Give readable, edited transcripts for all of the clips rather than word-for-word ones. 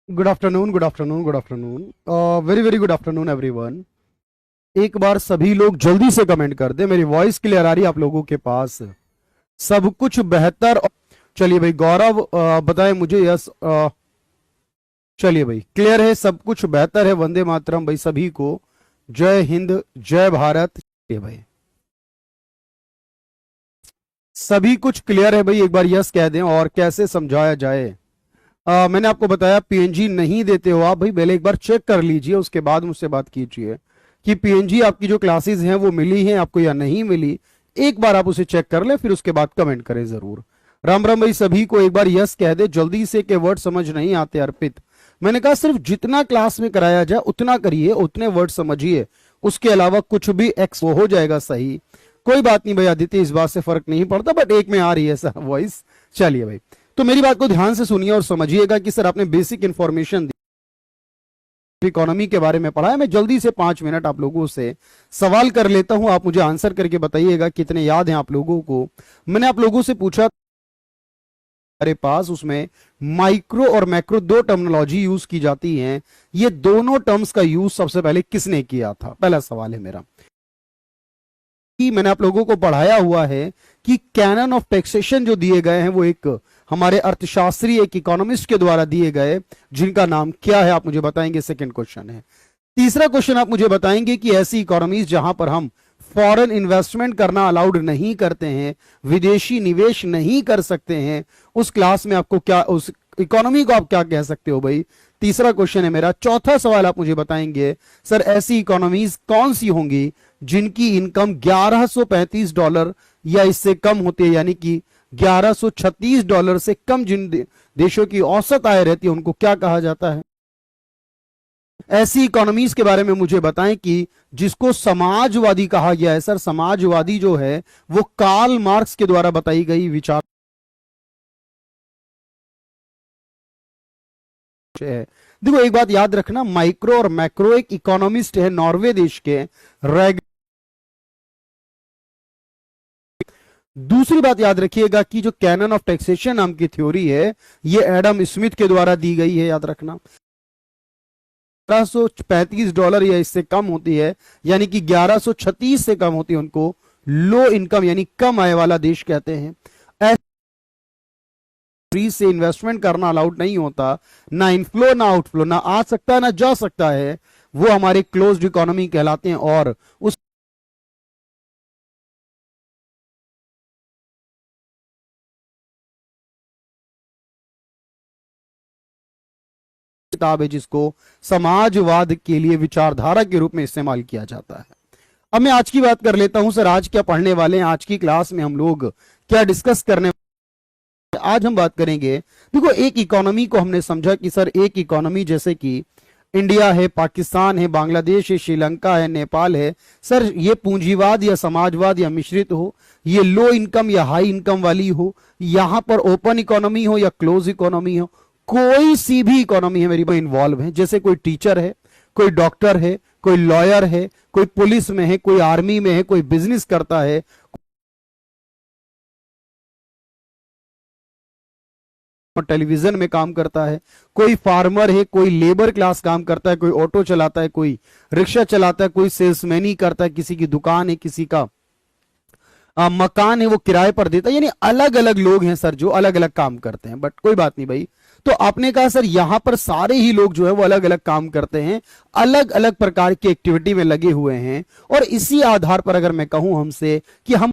Good afternoon, good afternoon, good afternoon. Very very good afternoon everyone. एक बार सभी लोग जल्दी से कमेंट कर दे, मेरी वॉइस क्लियर आ रही है आप लोगों के पास? सब कुछ बेहतर। चलिए भाई, गौरव बताए मुझे। यस, चलिए भाई, क्लियर है, सब कुछ बेहतर है। वंदे मातरम भाई सभी को। जय हिंद, जय भारत। ये भाई सभी कुछ क्लियर है भाई, एक बार यस कह दें। और कैसे समझाया जाए? मैंने आपको बताया पीएनजी नहीं देते हो आप भाई, पहले एक बार चेक कर लीजिए, उसके बाद मुझसे बात कीजिए कि पीएनजी आपकी जो क्लासेस हैं वो मिली हैं आपको या नहीं मिली। एक बार आप उसे चेक कर ले, फिर उसके बाद कमेंट करें जरूर। राम राम भाई सभी को, एक बार यस कह दे जल्दी से के वर्ड समझ नहीं आते अर्पित। मैंने कहा सिर्फ जितना क्लास में कराया जाए उतना करिए, उतने वर्ड समझिए, उसके अलावा कुछ भी एक्स वो हो जाएगा सही। कोई बात नहीं भाई आदित्य, इस बात से फर्क नहीं पड़ता, बट एक में आ रही है सर वॉइस। चलिए भाई, तो मेरी बात को ध्यान से सुनिए और समझिएगा कि सर आपने बेसिक इंफॉर्मेशन इकोनॉमी के बारे में पढ़ा है। मैं जल्दी से 5 मिनट आप लोगों से सवाल कर लेता हूं, आप मुझे आंसर करके बताइएगा कितने याद हैं आप लोगों को। मैंने आप लोगों से पूछा हमारे पास, उसमें माइक्रो और मैक्रो दो टर्मिनोलॉजी यूज की जाती हैं। ये दोनों टर्म्स का यूज सबसे पहले किसने किया था? पहला सवाल है मेरा। कि मैंने आप लोगों को पढ़ाया हुआ है कि कैनन ऑफ टैक्सेशन जो दिए गए हैं वो एक हमारे अर्थशास्त्री, एक इकोनॉमिस्ट के द्वारा दिए गए, जिनका नाम क्या है आप मुझे बताएंगे। सेकंड क्वेश्चन है। तीसरा क्वेश्चन आप मुझे बताएंगे कि ऐसी इकोनॉमीज जहां पर हम फॉरेन इन्वेस्टमेंट करना अलाउड नहीं करते हैं, विदेशी निवेश नहीं कर सकते हैं, उस क्लास में आपको क्या, उस इकोनॉमी को आप क्या कह सकते हो भाई? तीसरा क्वेश्चन है मेरा। चौथा सवाल आप मुझे बताएंगे सर ऐसी इकोनॉमीज कौन सी होंगी जिनकी इनकम $1135 या इससे कम होती है, यानी कि $1136 से कम जिन देशों की औसत आय रहती है उनको क्या कहा जाता है? ऐसी इकोनॉमीज के बारे में मुझे बताएं कि जिसको समाजवादी कहा गया है। सर समाजवादी जो है वो कार्ल मार्क्स के द्वारा बताई गई विचार है। देखो एक बात याद रखना, माइक्रो और मैक्रो एक इकोनॉमिस्ट है नॉर्वे देश के, रैग। दूसरी बात याद रखिएगा कि जो कैनन ऑफ टैक्सेशन नाम की थ्योरी है ये एडम स्मिथ के द्वारा दी गई है, याद रखना। $1135 या इससे कम होती है, यानी कि 1136 से कम होती है, उनको लो इनकम यानी कम आय वाला देश कहते हैं। फ्री से इन्वेस्टमेंट करना अलाउड नहीं होता, ना इनफ्लो ना आउटफ्लो, ना आ सकता है ना जा सकता है, वो हमारे क्लोज्ड इकोनॉमी कहलाते हैं। और उस किताब है जिसको समाजवाद के लिए विचारधारा के रूप में इस्तेमाल किया जाता है। अब मैं आज की बात कर लेता हूं। सर आज क्या पढ़ने वाले हैं, आज की क्लास में हम लोग क्या डिस्कस करने? आज हम बात करेंगे, देखो एक इकोनॉमी को हमने समझा कि सर एक इकोनॉमी जैसे कि इंडिया है, पाकिस्तान है, बांग्लादेश है, श्रीलंका है, नेपाल है। सर ये पूंजीवाद या समाजवाद या मिश्रित हो, ये लो इनकम या हाई इनकम वाली हो, यहां पर ओपन इकोनॉमी हो या क्लोज इकोनॉमी हो, कोई सी भी इकोनॉमी है मेरी में इन्वॉल्व है। जैसे कोई टीचर है, कोई डॉक्टर है, कोई लॉयर है, कोई पुलिस में है, कोई आर्मी में है, कोई बिजनेस करता है, टेलीविजन में काम करता है, कोई फार्मर है, कोई लेबर क्लास काम करता है, कोई ऑटो चलाता है, कोई रिक्शा चलाता है, कोई सेल्समैन ही करता है, किसी की दुकान है, किसी का मकान है वो किराए पर देता है। यानी अलग अलग लोग हैं सर जो अलग अलग काम करते हैं, बट कोई बात नहीं भाई। तो आपने कहा सर यहां पर सारे ही लोग जो है वो अलग अलग काम करते हैं, अलग अलग प्रकार की एक्टिविटी में लगे हुए हैं, और इसी आधार पर अगर मैं कहूं हमसे कि हम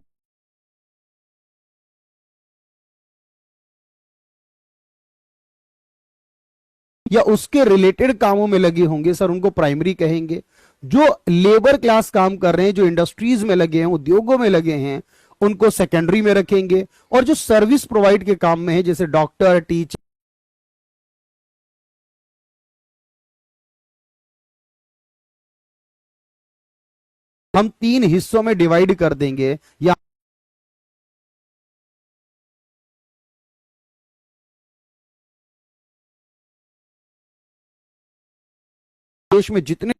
या उसके रिलेटेड कामों में लगे होंगे सर उनको प्राइमरी कहेंगे। जो लेबर क्लास काम कर रहे हैं, जो इंडस्ट्रीज में लगे हैं, उद्योगों में लगे हैं, उनको सेकेंडरी में रखेंगे। और जो सर्विस प्रोवाइड के काम में है, जैसे डॉक्टर, टीचर, हम तीन हिस्सों में डिवाइड कर देंगे। या देश में जितने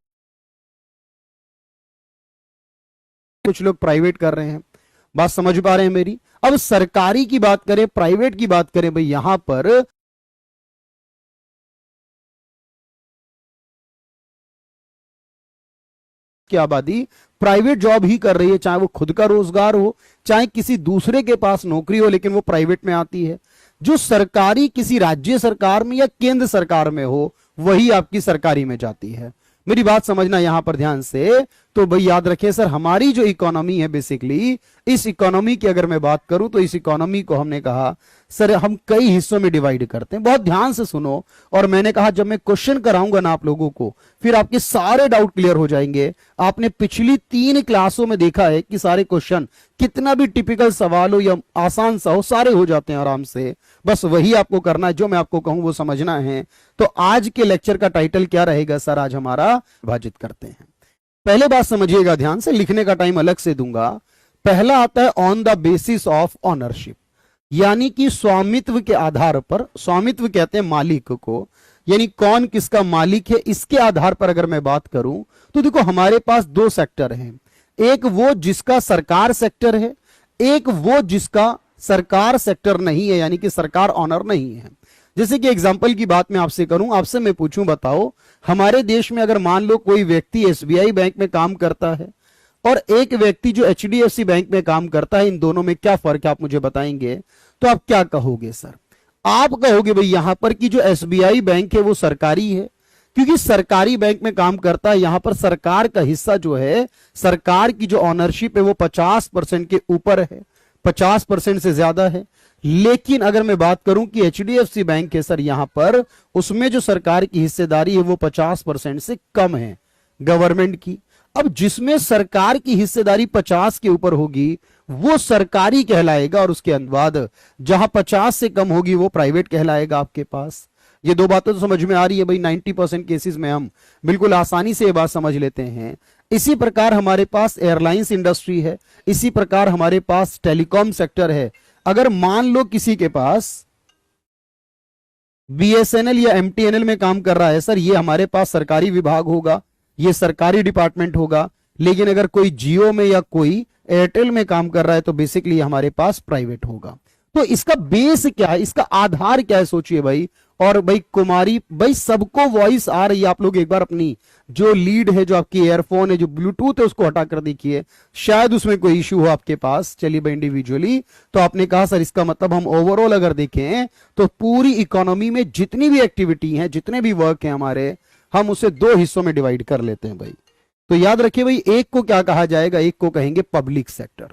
कुछ लोग प्राइवेट कर रहे हैं, बात समझ पा रहे हैं मेरी? अब सरकारी की बात करें, प्राइवेट की बात करें भाई, यहां पर की आबादी प्राइवेट जॉब ही कर रही है, चाहे वो खुद का रोजगार हो चाहे किसी दूसरे के पास नौकरी हो, लेकिन वो प्राइवेट में आती है। जो सरकारी किसी राज्य सरकार में या केंद्र सरकार में हो वही आपकी सरकारी में जाती है। मेरी बात समझना यहां पर ध्यान से। तो भाई याद रखें सर, हमारी जो इकोनॉमी है बेसिकली, इस इकोनॉमी की अगर मैं बात करूं तो इस इकोनॉमी को हमने कहा सर हम कई हिस्सों में डिवाइड करते हैं। बहुत ध्यान से सुनो, और मैंने कहा जब मैं क्वेश्चन कराऊंगा ना आप लोगों को, फिर आपके सारे डाउट क्लियर हो जाएंगे। आपने पिछली 3 क्लासों में देखा है कि सारे क्वेश्चन, कितना भी टिपिकल सवाल हो या आसान सा हो, सारे हो जाते हैं आराम से। बस वही आपको करना है, जो मैं आपको कहूं वो समझना है। तो आज के लेक्चर का टाइटल क्या रहेगा सर? आज हमारा विभाजित करते हैं। पहले बात समझिएगा ध्यान से, लिखने का टाइम अलग से दूंगा। पहला आता है on the basis of ownership, यानी कि स्वामित्व के आधार पर। स्वामित्व कहते हैं मालिक को, यानी कौन किसका मालिक है, इसके आधार पर अगर मैं बात करूं तो देखो हमारे पास 2 सेक्टर हैं। एक वो जिसका सरकार सेक्टर है, एक वो जिसका सरकार सेक्टर नहीं है, यानी कि सरकार ऑनर नहीं है। जैसे कि एग्जांपल की बात मैं आपसे करूं, आपसे मैं पूछूं बताओ हमारे देश में अगर मान लो कोई व्यक्ति एसबीआई बैंक में काम करता है और एक व्यक्ति जो एचडीएफसी बैंक में काम करता है, इन दोनों में क्या फर्क है आप मुझे बताएंगे? तो आप क्या कहोगे सर? आप कहोगे भाई यहां पर कि जो एसबीआई बैंक है वो सरकारी है, क्योंकि सरकारी बैंक में काम करता है, यहां पर सरकार का हिस्सा जो है, सरकार की जो ऑनरशिप है वो 50% के ऊपर है, 50% से ज्यादा है। लेकिन अगर मैं बात करूं कि एचडीएफसी बैंक है सर, यहां पर उसमें जो सरकार की हिस्सेदारी है वो 50% से कम है गवर्नमेंट की। अब जिसमें सरकार की हिस्सेदारी 50 के ऊपर होगी वो सरकारी कहलाएगा, और उसके बाद जहां 50 से कम होगी वो प्राइवेट कहलाएगा आपके पास। ये 2 बातें तो समझ में आ रही है भाई। 90% केसेस में हम बिल्कुल आसानी से ये बात समझ लेते हैं। इसी प्रकार हमारे पास एयरलाइंस इंडस्ट्री है, इसी प्रकार हमारे पास टेलीकॉम सेक्टर है। अगर मान लो किसी के पास बीएसएनएल या एमटीएनएल में काम कर रहा है सर, ये हमारे पास सरकारी विभाग होगा, ये सरकारी डिपार्टमेंट होगा। लेकिन अगर कोई जियो में या कोई एयरटेल में काम कर रहा है तो बेसिकली हमारे पास प्राइवेट होगा। तो इसका बेस क्या है, इसका आधार क्या है, सोचिए भाई। और भाई कुमारी भाई सबको वॉइस आ रही है, आप लोग एक बार अपनी जो लीड है, जो आपकी एयरफोन है, जो ब्लूटूथ है, उसको हटा कर देखिए, शायद उसमें कोई इश्यू हो आपके पास। चलिए भाई इंडिविजुअली तो आपने कहा सर इसका मतलब हम ओवरऑल अगर देखें तो पूरी इकोनॉमी में जितनी भी एक्टिविटी है, जितने भी वर्क है हमारे, हम उसे 2 हिस्सों में डिवाइड कर लेते हैं भाई। तो याद रखिए भाई, एक को क्या कहा जाएगा? एक को कहेंगे पब्लिक सेक्टर,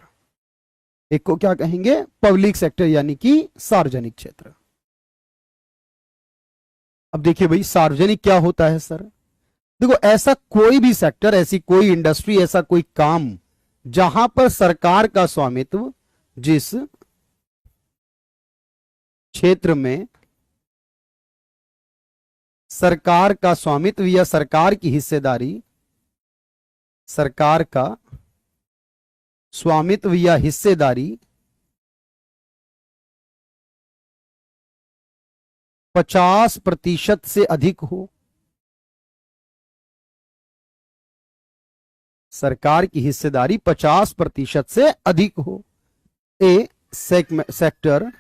एक को क्या कहेंगे? पब्लिक सेक्टर, यानी कि सार्वजनिक क्षेत्र। अब देखिए भाई सार्वजनिक क्या होता है सर? देखो ऐसा कोई भी सेक्टर, ऐसी कोई इंडस्ट्री, ऐसा कोई काम जहां पर सरकार का स्वामित्व, जिस क्षेत्र में सरकार का स्वामित्व या सरकार की हिस्सेदारी, सरकार का स्वामित्व या हिस्सेदारी 50% से अधिक हो, सरकार की हिस्सेदारी 50% से अधिक हो। A sector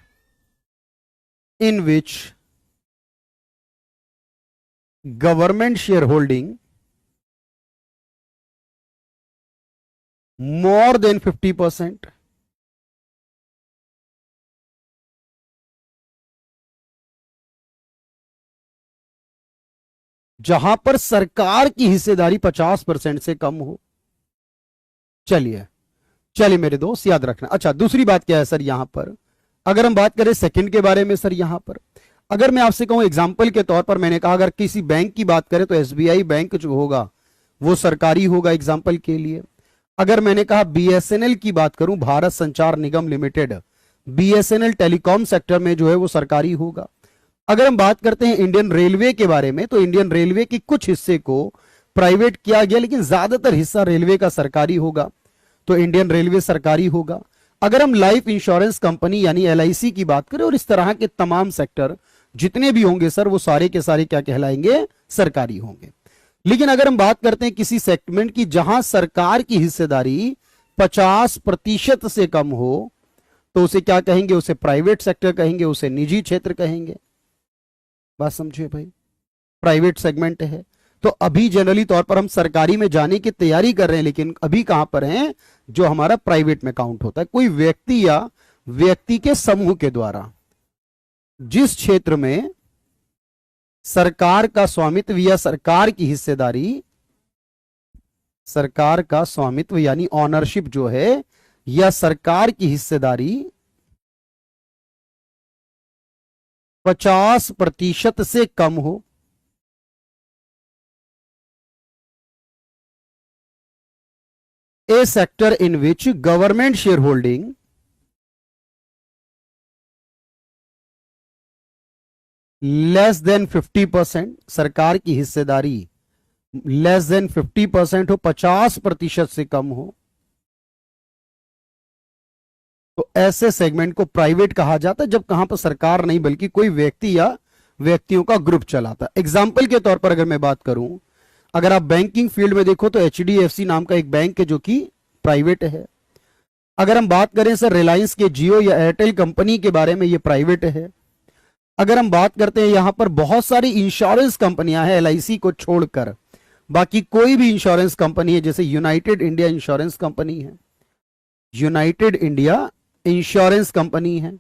in which government share holding more than 50%, जहां पर सरकार की हिस्सेदारी 50% से कम हो। चलिए मेरे दोस्त याद रखना। अच्छा दूसरी बात क्या है सर यहां पर? अगर हम बात करें सेकंड के बारे में सर, यहां पर अगर मैं आपसे कहूं एग्जांपल के तौर पर, मैंने कहा अगर किसी बैंक की बात करें तो एसबीआई बैंक जो होगा वो सरकारी होगा एग्जांपल के लिए। अगर मैंने कहा बीएसएनएल की बात करूं, भारत संचार निगम लिमिटेड, बीएसएनएल टेलीकॉम सेक्टर में जो है वो सरकारी होगा। अगर हम बात करते हैं इंडियन रेलवे के बारे में, तो इंडियन रेलवे के कुछ हिस्से को प्राइवेट किया गया, लेकिन ज्यादातर हिस्सा रेलवे का सरकारी होगा, तो इंडियन रेलवे सरकारी होगा। अगर हम लाइफ इंश्योरेंस कंपनी यानी एलआईसी की बात करें, और इस तरह के तमाम सेक्टर जितने भी होंगे सर, वो सारे के सारे क्या कहलाएंगे? सरकारी होंगे। लेकिन अगर हम बात करते हैं किसी सेगमेंट की जहां सरकार की हिस्सेदारी 50% से कम हो, तो उसे क्या कहेंगे? उसे प्राइवेट सेक्टर कहेंगे, उसे निजी क्षेत्र कहेंगे। बात समझिए भाई, प्राइवेट सेगमेंट है। तो अभी जनरली तौर पर हम सरकारी में जाने की तैयारी कर रहे हैं, लेकिन अभी कहां पर हैं, जो हमारा प्राइवेट में काउंट होता है। कोई व्यक्ति या व्यक्ति के समूह के द्वारा जिस क्षेत्र में सरकार का स्वामित्व या सरकार की हिस्सेदारी, सरकार का स्वामित्व यानी ऑनरशिप जो है, या सरकार की हिस्सेदारी 50% से कम हो, a sector in which government share holding less than 50%, सरकार की हिस्सेदारी लेस देन 50% हो, 50% से कम हो, तो ऐसे सेगमेंट को प्राइवेट कहा जाता है, जब कहां पर सरकार नहीं बल्कि कोई व्यक्ति या व्यक्तियों का ग्रुप चलाता है। एग्जाम्पल के तौर पर अगर मैं बात करूं, अगर आप बैंकिंग फील्ड में देखो तो HDFC नाम का एक बैंक है जो कि प्राइवेट है। अगर हम बात करें सर रिलायंस के जियो या एयरटेल कंपनी के बारे में, ये प्राइवेट है। अगर हम बात करते हैं यहां पर बहुत सारी इंश्योरेंस कंपनियां हैं LIC को छोड़कर, बाकी कोई भी इंश्योरेंस कंपनी है, जैसे यूनाइटेड इंडिया इंश्योरेंस कंपनी है, यूनाइटेड इंडिया इंश्योरेंस कंपनी है।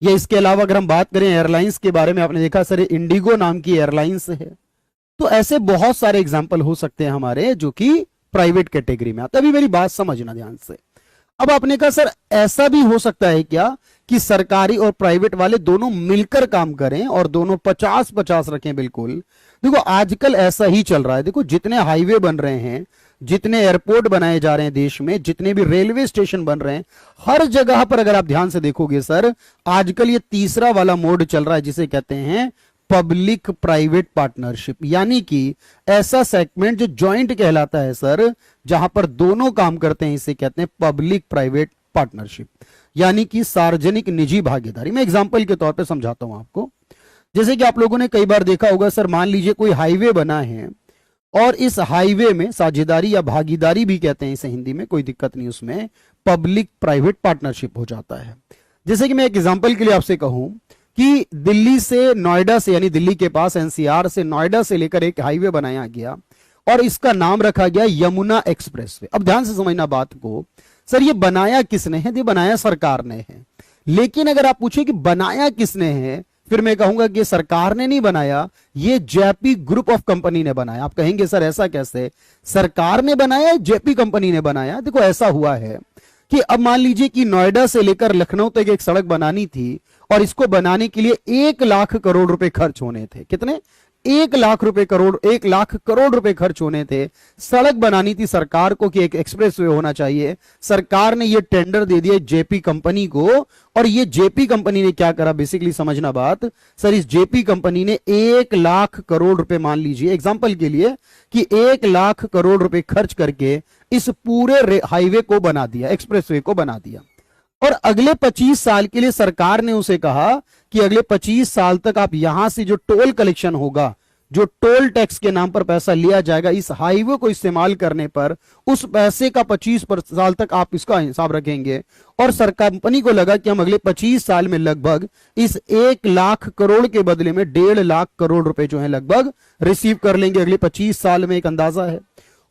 या इसके अलावा अगर हम बात करें एयरलाइंस के बारे में, आपने देखा सर इंडिगो नाम की एयरलाइंस है। तो ऐसे बहुत सारे एग्जाम्पल हो सकते हैं हमारे जो कि प्राइवेट कैटेगरी में आते। अभी मेरी बात समझना ध्यान से। अब आपने कहा सर ऐसा भी हो सकता है क्या कि सरकारी और प्राइवेट वाले दोनों मिलकर काम करें और दोनों 50-50 रखें? बिल्कुल। देखो आजकल ऐसा ही चल रहा है। देखो जितने हाईवे बन रहे हैं, जितने एयरपोर्ट बनाए जा रहे हैं देश में, जितने भी रेलवे स्टेशन बन रहे हैं, हर जगह पर अगर आप ध्यान से देखोगे सर, आजकल ये तीसरा वाला मोड चल रहा है जिसे कहते हैं पब्लिक प्राइवेट पार्टनरशिप, यानी कि ऐसा सेगमेंट जो ज्वाइंट कहलाता है सर, जहां पर दोनों काम करते हैं, इसे कहते हैं पब्लिक प्राइवेट पार्टनरशिप, यानी कि सार्वजनिक निजी भागीदारी। मैं एग्जांपल के तौर पे समझाता हूं आपको। जैसे कि आप लोगों ने कई बार देखा होगा सर, मान लीजिए कोई हाईवे बना है और इस हाईवे में साझेदारी या भागीदारी भी कहते हैं इसे हिंदी में, कोई दिक्कत नहीं, उसमें पब्लिक प्राइवेट पार्टनरशिप हो जाता है। जैसे कि मैं एक एग्जांपल के लिए आपसे कहूं कि दिल्ली से नोएडा से, यानी दिल्ली के पास NCR से नोएडा से लेकर एक हाईवे बनाया गया और इसका नाम रखा गया यमुना एक्सप्रेसवे। अब ध्यान से समझना बात को, सर ये बनाया किसने है? ये बनाया सरकार ने है। लेकिन अगर आप पूछे कि बनाया किसने है, फिर मैं कहूंगा कि सरकार ने नहीं बनाया, ये जेपी ग्रुप ऑफ कंपनी ने बनाया। आप कहेंगे सर ऐसा कैसे, सरकार ने बनाया, जेपी कंपनी ने बनाया? देखो ऐसा हुआ है कि अब मान लीजिए कि नोएडा से लेकर लखनऊ तक एक सड़क बनानी थी और इसको बनाने के लिए 1 लाख करोड़ रुपए खर्च होने थे। कितने? 1 लाख करोड़ रुपए खर्च होने थे। सड़क बनानी थी सरकार को कि एक एक्सप्रेसवे होना चाहिए। सरकार ने ये टेंडर दे दिया जेपी कंपनी को, और ये जेपी कंपनी ने क्या करा, बेसिकली समझना बात सर, इस जेपी कंपनी ने 1 लाख करोड़ रुपए, मान लीजिए एग्जांपल के लिए कि 1 लाख करोड़ रुपए खर्च करके इस पूरे हाईवे को बना दिया, एक्सप्रेसवे को बना दिया। और अगले 25 साल के लिए सरकार ने उसे कहा कि अगले 25 साल तक आप यहां से जो टोल कलेक्शन होगा, जो टोल टैक्स के नाम पर पैसा लिया जाएगा इस हाईवे को इस्तेमाल करने पर, उस पैसे का 25 साल तक आप इसका हिसाब रखेंगे। और सरकार कंपनी को लगा कि हम अगले 25 साल में लगभग इस 1 लाख करोड़ के बदले में 1.5 लाख करोड़ रुपए जो है लगभग रिसीव कर लेंगे अगले 25 साल में, एक अंदाजा है।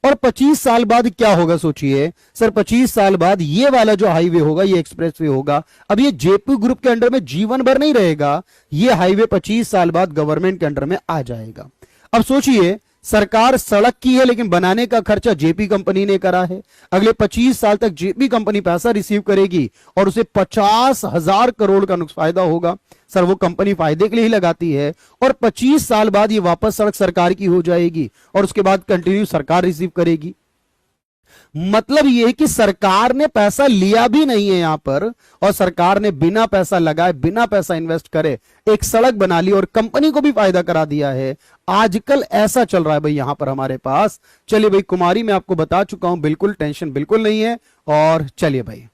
और 25 साल बाद क्या होगा सोचिए सर, 25 साल बाद ये वाला जो हाईवे होगा, ये एक्सप्रेसवे होगा, अब ये जेपी ग्रुप के अंडर में जीवन भर नहीं रहेगा, ये हाईवे 25 साल बाद गवर्नमेंट के अंडर में आ जाएगा। अब सोचिए सरकार सड़क की है लेकिन बनाने का खर्चा जेपी कंपनी ने करा है। अगले 25 साल तक जेपी कंपनी पैसा रिसीव करेगी और उसे 50,000 करोड़ का फायदा होगा। सर वो कंपनी फायदे के लिए ही लगाती है, और 25 साल बाद ये वापस सड़क सरकार की हो जाएगी और उसके बाद कंटिन्यू सरकार रिसीव करेगी। मतलब यह है कि सरकार ने पैसा लिया भी नहीं है यहां पर, और सरकार ने बिना पैसा लगाए, बिना पैसा इन्वेस्ट करे एक सड़क बना ली और कंपनी को भी फायदा करा दिया है। आजकल ऐसा चल रहा है भाई यहां पर हमारे पास। चलिए भाई कुमारी मैं आपको बता चुका हूं, बिल्कुल टेंशन बिल्कुल नहीं है। और चलिए भाई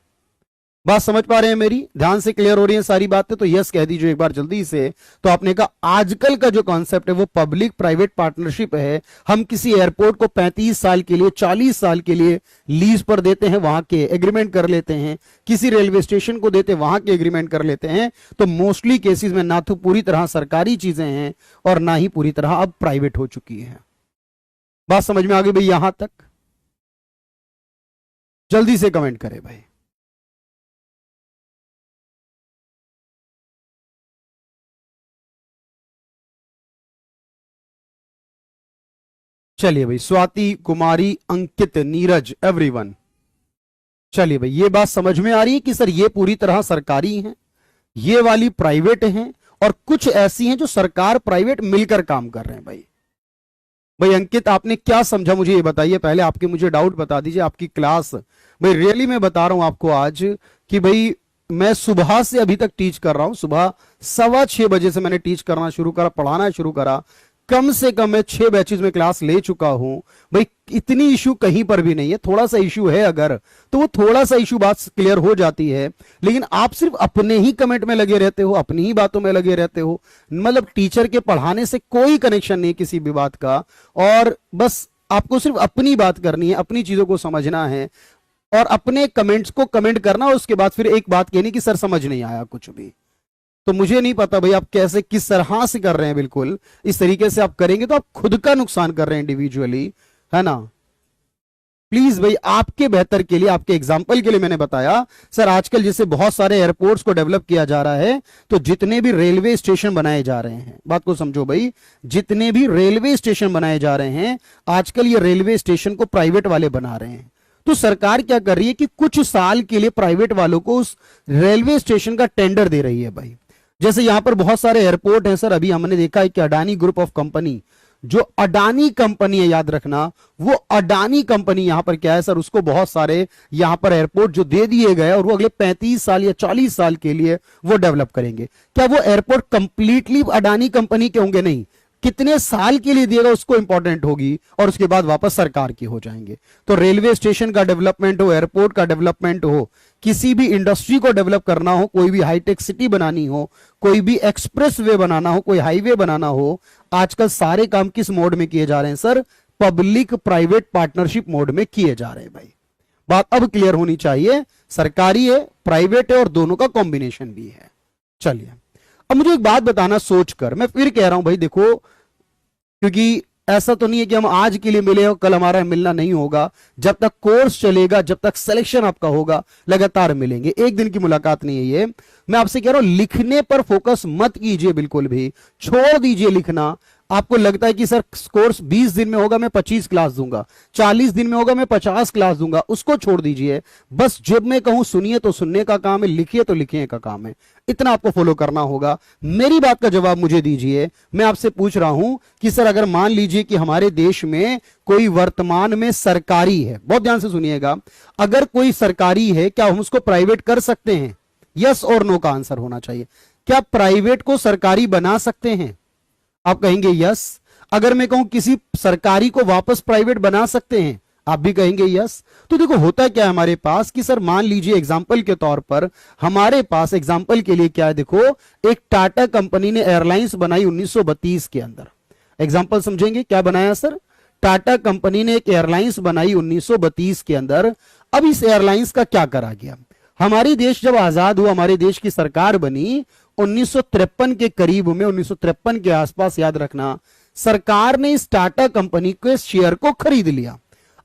बात समझ पा रहे हैं मेरी? ध्यान से क्लियर हो रही है सारी बातें? तो यस कह दीजिए एक बार जल्दी से। तो आपने कहा आजकल का जो कॉन्सेप्ट है वो पब्लिक प्राइवेट पार्टनरशिप है। हम किसी एयरपोर्ट को 35 साल के लिए, 40 साल के लिए लीज पर देते हैं, वहां के एग्रीमेंट कर लेते हैं। किसी रेलवे स्टेशन को देते, वहां के एग्रीमेंट कर लेते हैं। तो मोस्टली केसेस में ना तो पूरी तरह सरकारी चीजें हैं और ना ही पूरी तरह अब प्राइवेट हो चुकी है। बात समझ में आ गई भाई यहां तक? जल्दी से कमेंट करें भाई। चलिए भाई, स्वाति, कुमारी, अंकित, नीरज, एवरीवन, चलिए भाई, ये बात समझ में आ रही है कि सर ये पूरी तरह सरकारी हैं, ये वाली प्राइवेट हैं, और कुछ ऐसी हैं जो सरकार प्राइवेट मिलकर काम कर रहे हैं। भाई भाई अंकित, आपने क्या समझा मुझे ये बताइए पहले। आपके मुझे डाउट बता दीजिए। आपकी क्लास भाई रियली मैं बता रहा हूं आपको आज कि भाई मैं सुबह से अभी तक टीच कर रहा हूं। सुबह 6:15 बजे से मैंने टीच करना शुरू करा, पढ़ाना शुरू करा। कम से कम मैं 6 बैचेज में क्लास ले चुका हूं। भाई इतनी इशू कहीं पर भी नहीं है। थोड़ा सा इशू है अगर, तो वो थोड़ा सा इशू बात क्लियर हो जाती है। लेकिन आप सिर्फ अपने ही कमेंट में लगे रहते हो, अपनी ही बातों में लगे रहते हो। मतलब टीचर के पढ़ाने से कोई कनेक्शन नहीं किसी भी बात का, और बस आपको सिर्फ अपनी बात करनी है, अपनी चीजों को समझना है और अपने कमेंट्स को कमेंट करना, और उसके बाद फिर एक बात कहनी कि सर समझ नहीं आया कुछ भी। तो मुझे नहीं पता भाई आप कैसे, किस तरह से कर रहे हैं। बिल्कुल इस तरीके से आप करेंगे तो आप खुद का नुकसान कर रहे हैं इंडिविजुअली, है ना। प्लीज भाई आपके बेहतर के लिए, आपके एग्जाम्पल के लिए मैंने बताया। सर आजकल जैसे बहुत सारे एयरपोर्ट्स को डेवलप किया जा रहा है, तो जितने भी रेलवे स्टेशन बनाए जा रहे हैं, बात को समझो भाई, जितने भी रेलवे स्टेशन बनाए जा रहे हैं आजकल ये रेलवे स्टेशन को प्राइवेट वाले बना रहे हैं। तो सरकार क्या कर रही है कि कुछ साल के लिए प्राइवेट वालों को उस रेलवे स्टेशन का टेंडर दे रही है। भाई जैसे यहां पर बहुत सारे एयरपोर्ट हैं सर, अभी हमने देखा है कि अडानी ग्रुप ऑफ कंपनी, जो अडानी कंपनी है, याद रखना, वो अडानी कंपनी यहां पर क्या है सर, उसको बहुत सारे यहां पर एयरपोर्ट जो दे दिए गए और वो अगले 35 साल या 40 साल के लिए वो डेवलप करेंगे। क्या वो एयरपोर्ट कंप्लीटली अडानी कंपनी के होंगे? नहीं, कितने साल के लिए दिएगा उसको इंपॉर्टेंट होगी, और उसके बाद वापस सरकार की हो जाएंगे। तो रेलवे स्टेशन का डेवलपमेंट हो, एयरपोर्ट का डेवलपमेंट हो, किसी भी इंडस्ट्री को डेवलप करना हो, कोई भी हाईटेक सिटी बनानी हो, कोई भी एक्सप्रेस वे बनाना हो, कोई हाईवे बनाना हो, आजकल सारे काम किस मोड में किए जा रहे हैं sir? Public private partnership mode में किए जा रहे हैं। भाई बात अब क्लियर होनी चाहिए, सरकारी है, प्राइवेट है, और दोनों का कॉम्बिनेशन भी है। चलिए अब मुझे एक बात बताना सोचकर, मैं फिर कह रहा हूं भाई देखो, क्योंकि ऐसा तो नहीं है कि हम आज के लिए मिले और कल हमारा मिलना नहीं होगा। जब तक कोर्स चलेगा, जब तक सिलेक्शन आपका होगा, लगातार मिलेंगे। एक दिन की मुलाकात नहीं है ये। मैं आपसे कह रहा हूं लिखने पर फोकस मत कीजिए, बिल्कुल भी छोड़ दीजिए लिखना। आपको लगता है कि सर कोर्स 20 दिन में होगा, मैं 25 क्लास दूंगा, 40 दिन में होगा, मैं 50 क्लास दूंगा, उसको छोड़ दीजिए। बस जब मैं कहूं सुनिए तो सुनने का काम है, लिखिए तो लिखिए का काम है, इतना आपको फॉलो करना होगा। मेरी बात का जवाब मुझे दीजिए। मैं आपसे पूछ रहा हूं कि सर अगर मान लीजिए कि हमारे देश में कोई वर्तमान में सरकारी है, बहुत ध्यान से सुनिएगा, अगर कोई सरकारी है, क्या हम उसको प्राइवेट कर सकते हैं? यस और नो का आंसर होना चाहिए। क्या प्राइवेट को सरकारी बना सकते हैं? आप कहेंगे यस। अगर मैं कहूं किसी सरकारी को वापस प्राइवेट बना सकते हैं, आप भी कहेंगे यस। तो देखो होता क्या है हमारे पास कि सर मान लीजिए एग्जांपल के तौर पर हमारे पास एग्जांपल के लिए क्या है, देखो एक टाटा कंपनी ने एयरलाइंस बनाई 1932 के अंदर। एग्जांपल समझेंगे क्या बनाया सर? टाटा कंपनी ने एक एयरलाइंस बनाई 1932 के अंदर। अब इस एयरलाइंस का क्या करा गया? हमारी देश जब आजाद हुआ, हमारे देश की सरकार बनी 1953 के करीब में, 1953 के आसपास, याद रखना, सरकार ने इस टाटा कंपनी के शेयर को खरीद लिया।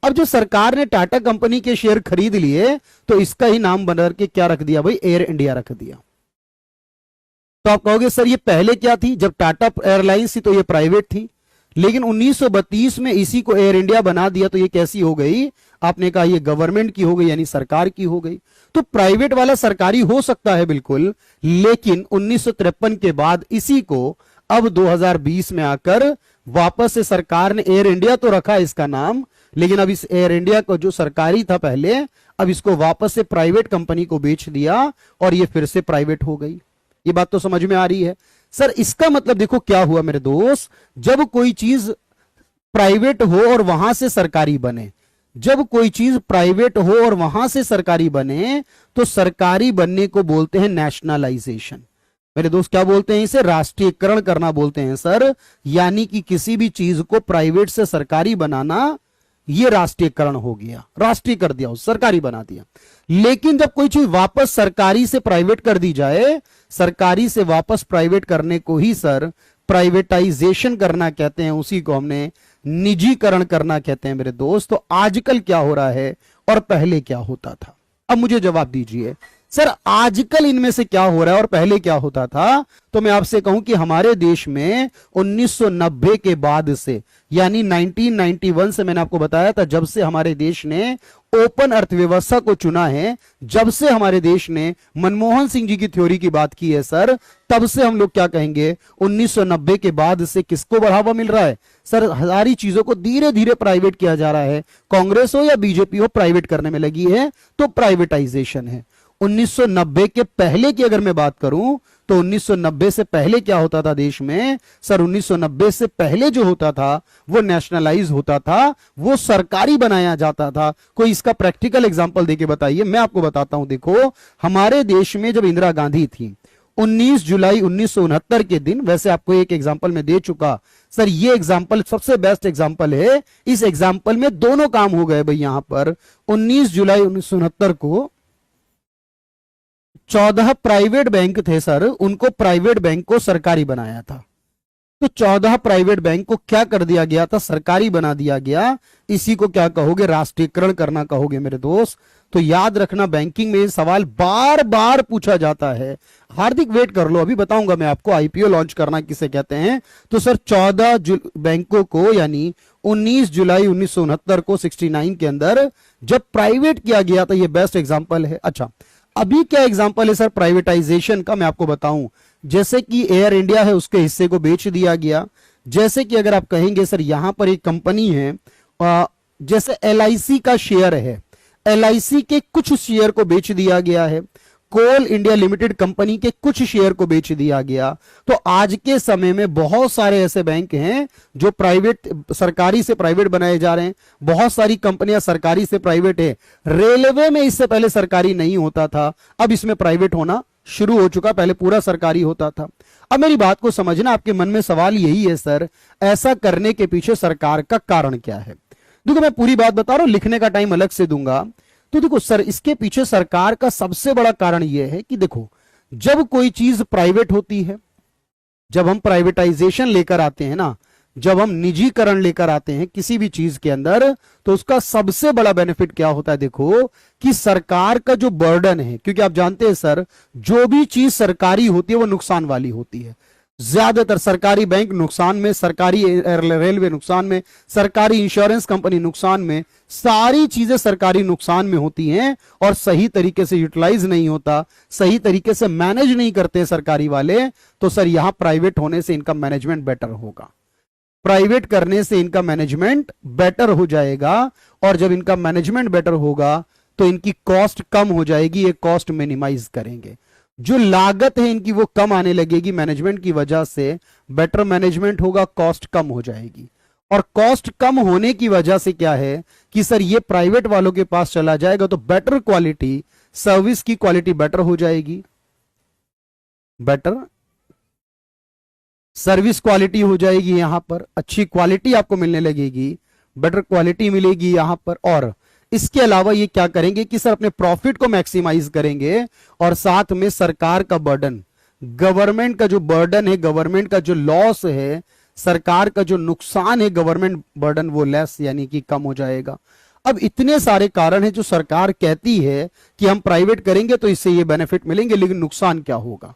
अब जो सरकार ने टाटा कंपनी के शेयर खरीद लिए, तो इसका ही नाम बदल के क्या रख दिया भाई? एयर इंडिया रख दिया। तो आप कहोगे सर ये पहले क्या थी? जब टाटा एयरलाइंस थी तो ये प्राइवेट थी, लेकिन 1932 में इसी को एयर इंडिया बना दिया, तो ये कैसी हो गई? आपने कहा ये गवर्नमेंट की हो गई, यानी सरकार की हो गई। तो प्राइवेट वाला सरकारी हो सकता है बिल्कुल, लेकिन 1953 के बाद इसी को अब 2020 में आकर वापस से सरकार ने एयर इंडिया तो रखा इसका नाम, लेकिन अब इस एयर इंडिया को जो सरकारी था पहले, अब इसको वापस से प्राइवेट कंपनी को बेच दिया और ये फिर से प्राइवेट हो गई। ये बात तो समझ में आ रही है सर? इसका मतलब देखो क्या हुआ मेरे दोस्त, जब कोई चीज प्राइवेट हो और वहां से सरकारी बने, जब कोई चीज प्राइवेट हो और वहां से सरकारी बने तो सरकारी बनने को बोलते हैं नेशनलाइजेशन। मेरे दोस्त क्या बोलते हैं इसे? राष्ट्रीयकरण करना बोलते हैं सर। यानी कि किसी भी चीज को प्राइवेट से सरकारी बनाना, ये राष्ट्रीयकरण हो गया, राष्ट्रीय कर दिया, सरकारी बना दिया। लेकिन जब कोई चीज वापस सरकारी से प्राइवेट कर दी जाए, सरकारी से वापस प्राइवेट करने को ही सर प्राइवेटाइजेशन करना कहते हैं, उसी को हमने निजीकरण करना कहते हैं मेरे दोस्त। तो आजकल क्या हो रहा है और पहले क्या होता था? अब मुझे जवाब दीजिए सर, आजकल इनमें से क्या हो रहा है और पहले क्या होता था? तो मैं आपसे कहूं कि हमारे देश में 1990 के बाद से, यानी 1991 से, मैंने आपको बताया था जब से हमारे देश ने ओपन अर्थव्यवस्था को चुना है, जब से हमारे देश ने मनमोहन सिंह जी की थ्योरी की बात की है सर, तब से हम लोग क्या कहेंगे, 1990 के बाद से किसको बढ़ावा मिल रहा है सर? सारी चीजों को धीरे धीरे प्राइवेट किया जा रहा है। कांग्रेस हो या बीजेपी हो, प्राइवेट करने में लगी है, तो प्राइवेटाइजेशन है। 1990 के पहले की अगर मैं बात करूं तो 1990 से पहले क्या होता था देश में सर? 1990 से पहले जो होता था वो नेशनलाइज होता था, वो सरकारी बनाया जाता था। कोई इसका प्रैक्टिकल एग्जांपल देके बताइए। मैं आपको बताता हूं। देखो, हमारे देश में जब इंदिरा गांधी थी, 19 जुलाई 1969 के दिन, वैसे आपको एक एग्जांपल में दे चुका सर, ये एग्जांपल सबसे बेस्ट एग्जांपल है। इस एग्जांपल में दोनों काम हो गए भाई। यहां पर 19 जुलाई 1969 को 14 प्राइवेट बैंक थे सर, उनको प्राइवेट बैंक को सरकारी बनाया था। तो 14 प्राइवेट बैंक को क्या कर दिया गया था? सरकारी बना दिया गया। इसी को क्या कहोगे? राष्ट्रीयकरण करना कहोगे मेरे दोस्त। तो याद रखना, बैंकिंग में ये सवाल बार बार पूछा जाता है। हार्दिक वेट कर लो, अभी बताऊंगा मैं आपको आईपीओ लॉन्च करना किसे कहते हैं। तो सर 14 बैंकों को, यानी 19 जुलाई 1969 को 69 के अंदर जब प्राइवेट किया गया था, ये बेस्ट एग्जांपल है। अच्छा, अभी क्या एग्जांपल है सर प्राइवेटाइजेशन का? मैं आपको बताऊं। जैसे कि एयर इंडिया है, उसके हिस्से को बेच दिया गया। जैसे कि अगर आप कहेंगे सर यहां पर एक कंपनी है, जैसे एलआईसी का शेयर है, एलआईसी के कुछ शेयर को बेच दिया गया है। कोल इंडिया लिमिटेड कंपनी के कुछ शेयर को बेच दिया गया। तो आज के समय में बहुत सारे ऐसे बैंक हैं जो प्राइवेट, सरकारी से प्राइवेट बनाए जा रहे हैं। बहुत सारी कंपनियां सरकारी से प्राइवेट है। रेलवे में इससे पहले सरकारी नहीं होता था, अब इसमें प्राइवेट होना शुरू हो चुका, पहले पूरा सरकारी होता था। अब मेरी बात को समझना, आपके मन में सवाल यही है सर, ऐसा करने के पीछे सरकार का कारण क्या है? देखो, मैं पूरी बात बता रहा हूं, लिखने का टाइम अलग से दूंगा। तो देखो सर, इसके पीछे सरकार का सबसे बड़ा कारण यह है कि देखो, जब कोई चीज प्राइवेट होती है, जब हम प्राइवेटाइजेशन लेकर आते हैं ना, जब हम निजीकरण लेकर आते हैं किसी भी चीज के अंदर, तो उसका सबसे बड़ा बेनिफिट क्या होता है? देखो कि सरकार का जो बर्डन है, क्योंकि आप जानते हैं सर, जो भी चीज सरकारी होती है वो नुकसान वाली होती है। ज्यादातर सरकारी बैंक नुकसान में, सरकारी रेलवे नुकसान में, सरकारी इंश्योरेंस कंपनी नुकसान में, सारी चीजें सरकारी नुकसान में होती हैं और सही तरीके से यूटिलाइज नहीं होता, सही तरीके से मैनेज नहीं करते सरकारी वाले। तो सर यहां प्राइवेट होने से इनका मैनेजमेंट बेटर होगा, प्राइवेट करने से इनका मैनेजमेंट बेटर हो जाएगा। और जब इनका मैनेजमेंट बेटर होगा तो इनकी कॉस्ट कम हो जाएगी, ये कॉस्ट मिनिमाइज करेंगे। जो लागत है इनकी वो कम आने लगेगी मैनेजमेंट की वजह से। बेटर मैनेजमेंट होगा, कॉस्ट कम हो जाएगी। और कॉस्ट कम होने की वजह से क्या है कि सर ये प्राइवेट वालों के पास चला जाएगा तो बेटर क्वालिटी, सर्विस की क्वालिटी बेटर हो जाएगी, बेटर सर्विस क्वालिटी हो जाएगी। यहां पर अच्छी क्वालिटी आपको मिलने लगेगी, बेटर क्वालिटी मिलेगी यहां पर। और इसके अलावा ये क्या करेंगे कि सर अपने प्रॉफिट को मैक्सिमाइज करेंगे और साथ में सरकार का बर्डन, गवर्नमेंट का जो बर्डन है, गवर्नमेंट का जो लॉस है, सरकार का जो नुकसान है, गवर्नमेंट बर्डन वो लेस, यानी कि कम हो जाएगा। अब इतने सारे कारण हैं जो सरकार कहती है कि हम प्राइवेट करेंगे तो इससे ये बेनिफिट मिलेंगे, लेकिन नुकसान क्या होगा?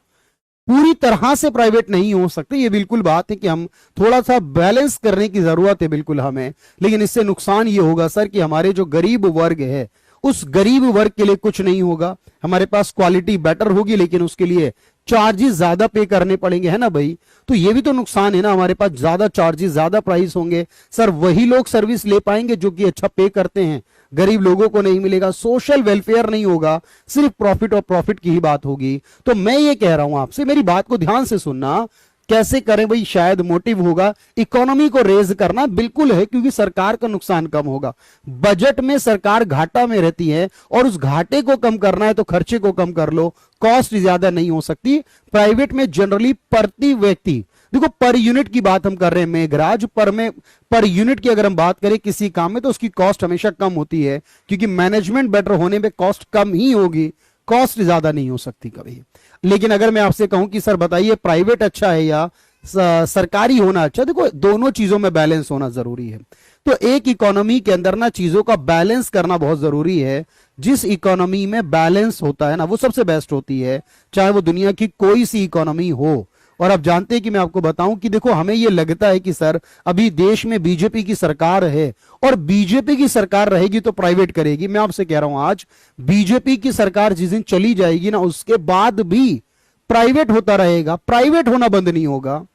पूरी तरह से प्राइवेट नहीं हो सकते, ये बिल्कुल बात है कि हम थोड़ा सा बैलेंस करने की जरूरत है बिल्कुल हमें। लेकिन इससे नुकसान ये होगा सर कि हमारे जो गरीब वर्ग है, उस गरीब वर्ग के लिए कुछ नहीं होगा। हमारे पास क्वालिटी बेटर होगी लेकिन उसके लिए चार्जेस ज्यादा पे करने पड़ेंगे, है ना भाई? तो ये भी तो नुकसान है ना, हमारे पास ज्यादा चार्जेस, ज्यादा प्राइस होंगे। सर वही लोग सर्विस ले पाएंगे जो कि अच्छा पे करते हैं, गरीब लोगों को नहीं मिलेगा, सोशल वेलफेयर नहीं होगा, सिर्फ प्रॉफिट और प्रॉफिट की ही बात होगी। तो मैं ये कह रहा हूं आपसे, मेरी बात को ध्यान से सुनना, कैसे करें भाई, शायद मोटिव होगा इकोनॉमी को रेज करना, बिल्कुल है, क्योंकि सरकार का नुकसान कम होगा। बजट में सरकार घाटा में रहती है और उस घाटे को कम करना है तो खर्चे को कम कर लो, कॉस्ट ज्यादा नहीं हो सकती। प्राइवेट में जनरली प्रति व्यक्ति, देखो पर यूनिट की बात हम कर रहे हैं मेघराज, पर यूनिट की अगर हम बात करें किसी काम में तो उसकी कॉस्ट हमेशा कम होती है, क्योंकि मैनेजमेंट बेटर होने में कॉस्ट कम ही होगी, कॉस्ट ज्यादा नहीं हो सकती कभी। लेकिन अगर मैं आपसे कहूं कि सर बताइए प्राइवेट अच्छा है या सरकारी होना अच्छा, देखो दोनों चीजों में बैलेंस होना जरूरी है। तो एक इकोनॉमी के अंदर ना चीजों का बैलेंस करना बहुत जरूरी है। जिस इकोनॉमी में बैलेंस होता है ना वो सबसे बेस्ट होती है, चाहे वो दुनिया की कोई सी इकोनॉमी हो। और आप जानते हैं कि मैं आपको बताऊं कि देखो हमें यह लगता है कि सर अभी देश में बीजेपी की सरकार है और बीजेपी की सरकार रहेगी तो प्राइवेट करेगी। मैं आपसे कह रहा हूं आज बीजेपी की सरकार जिस दिन चली जाएगी ना उसके बाद भी प्राइवेट होता रहेगा, प्राइवेट होना बंद नहीं होगा।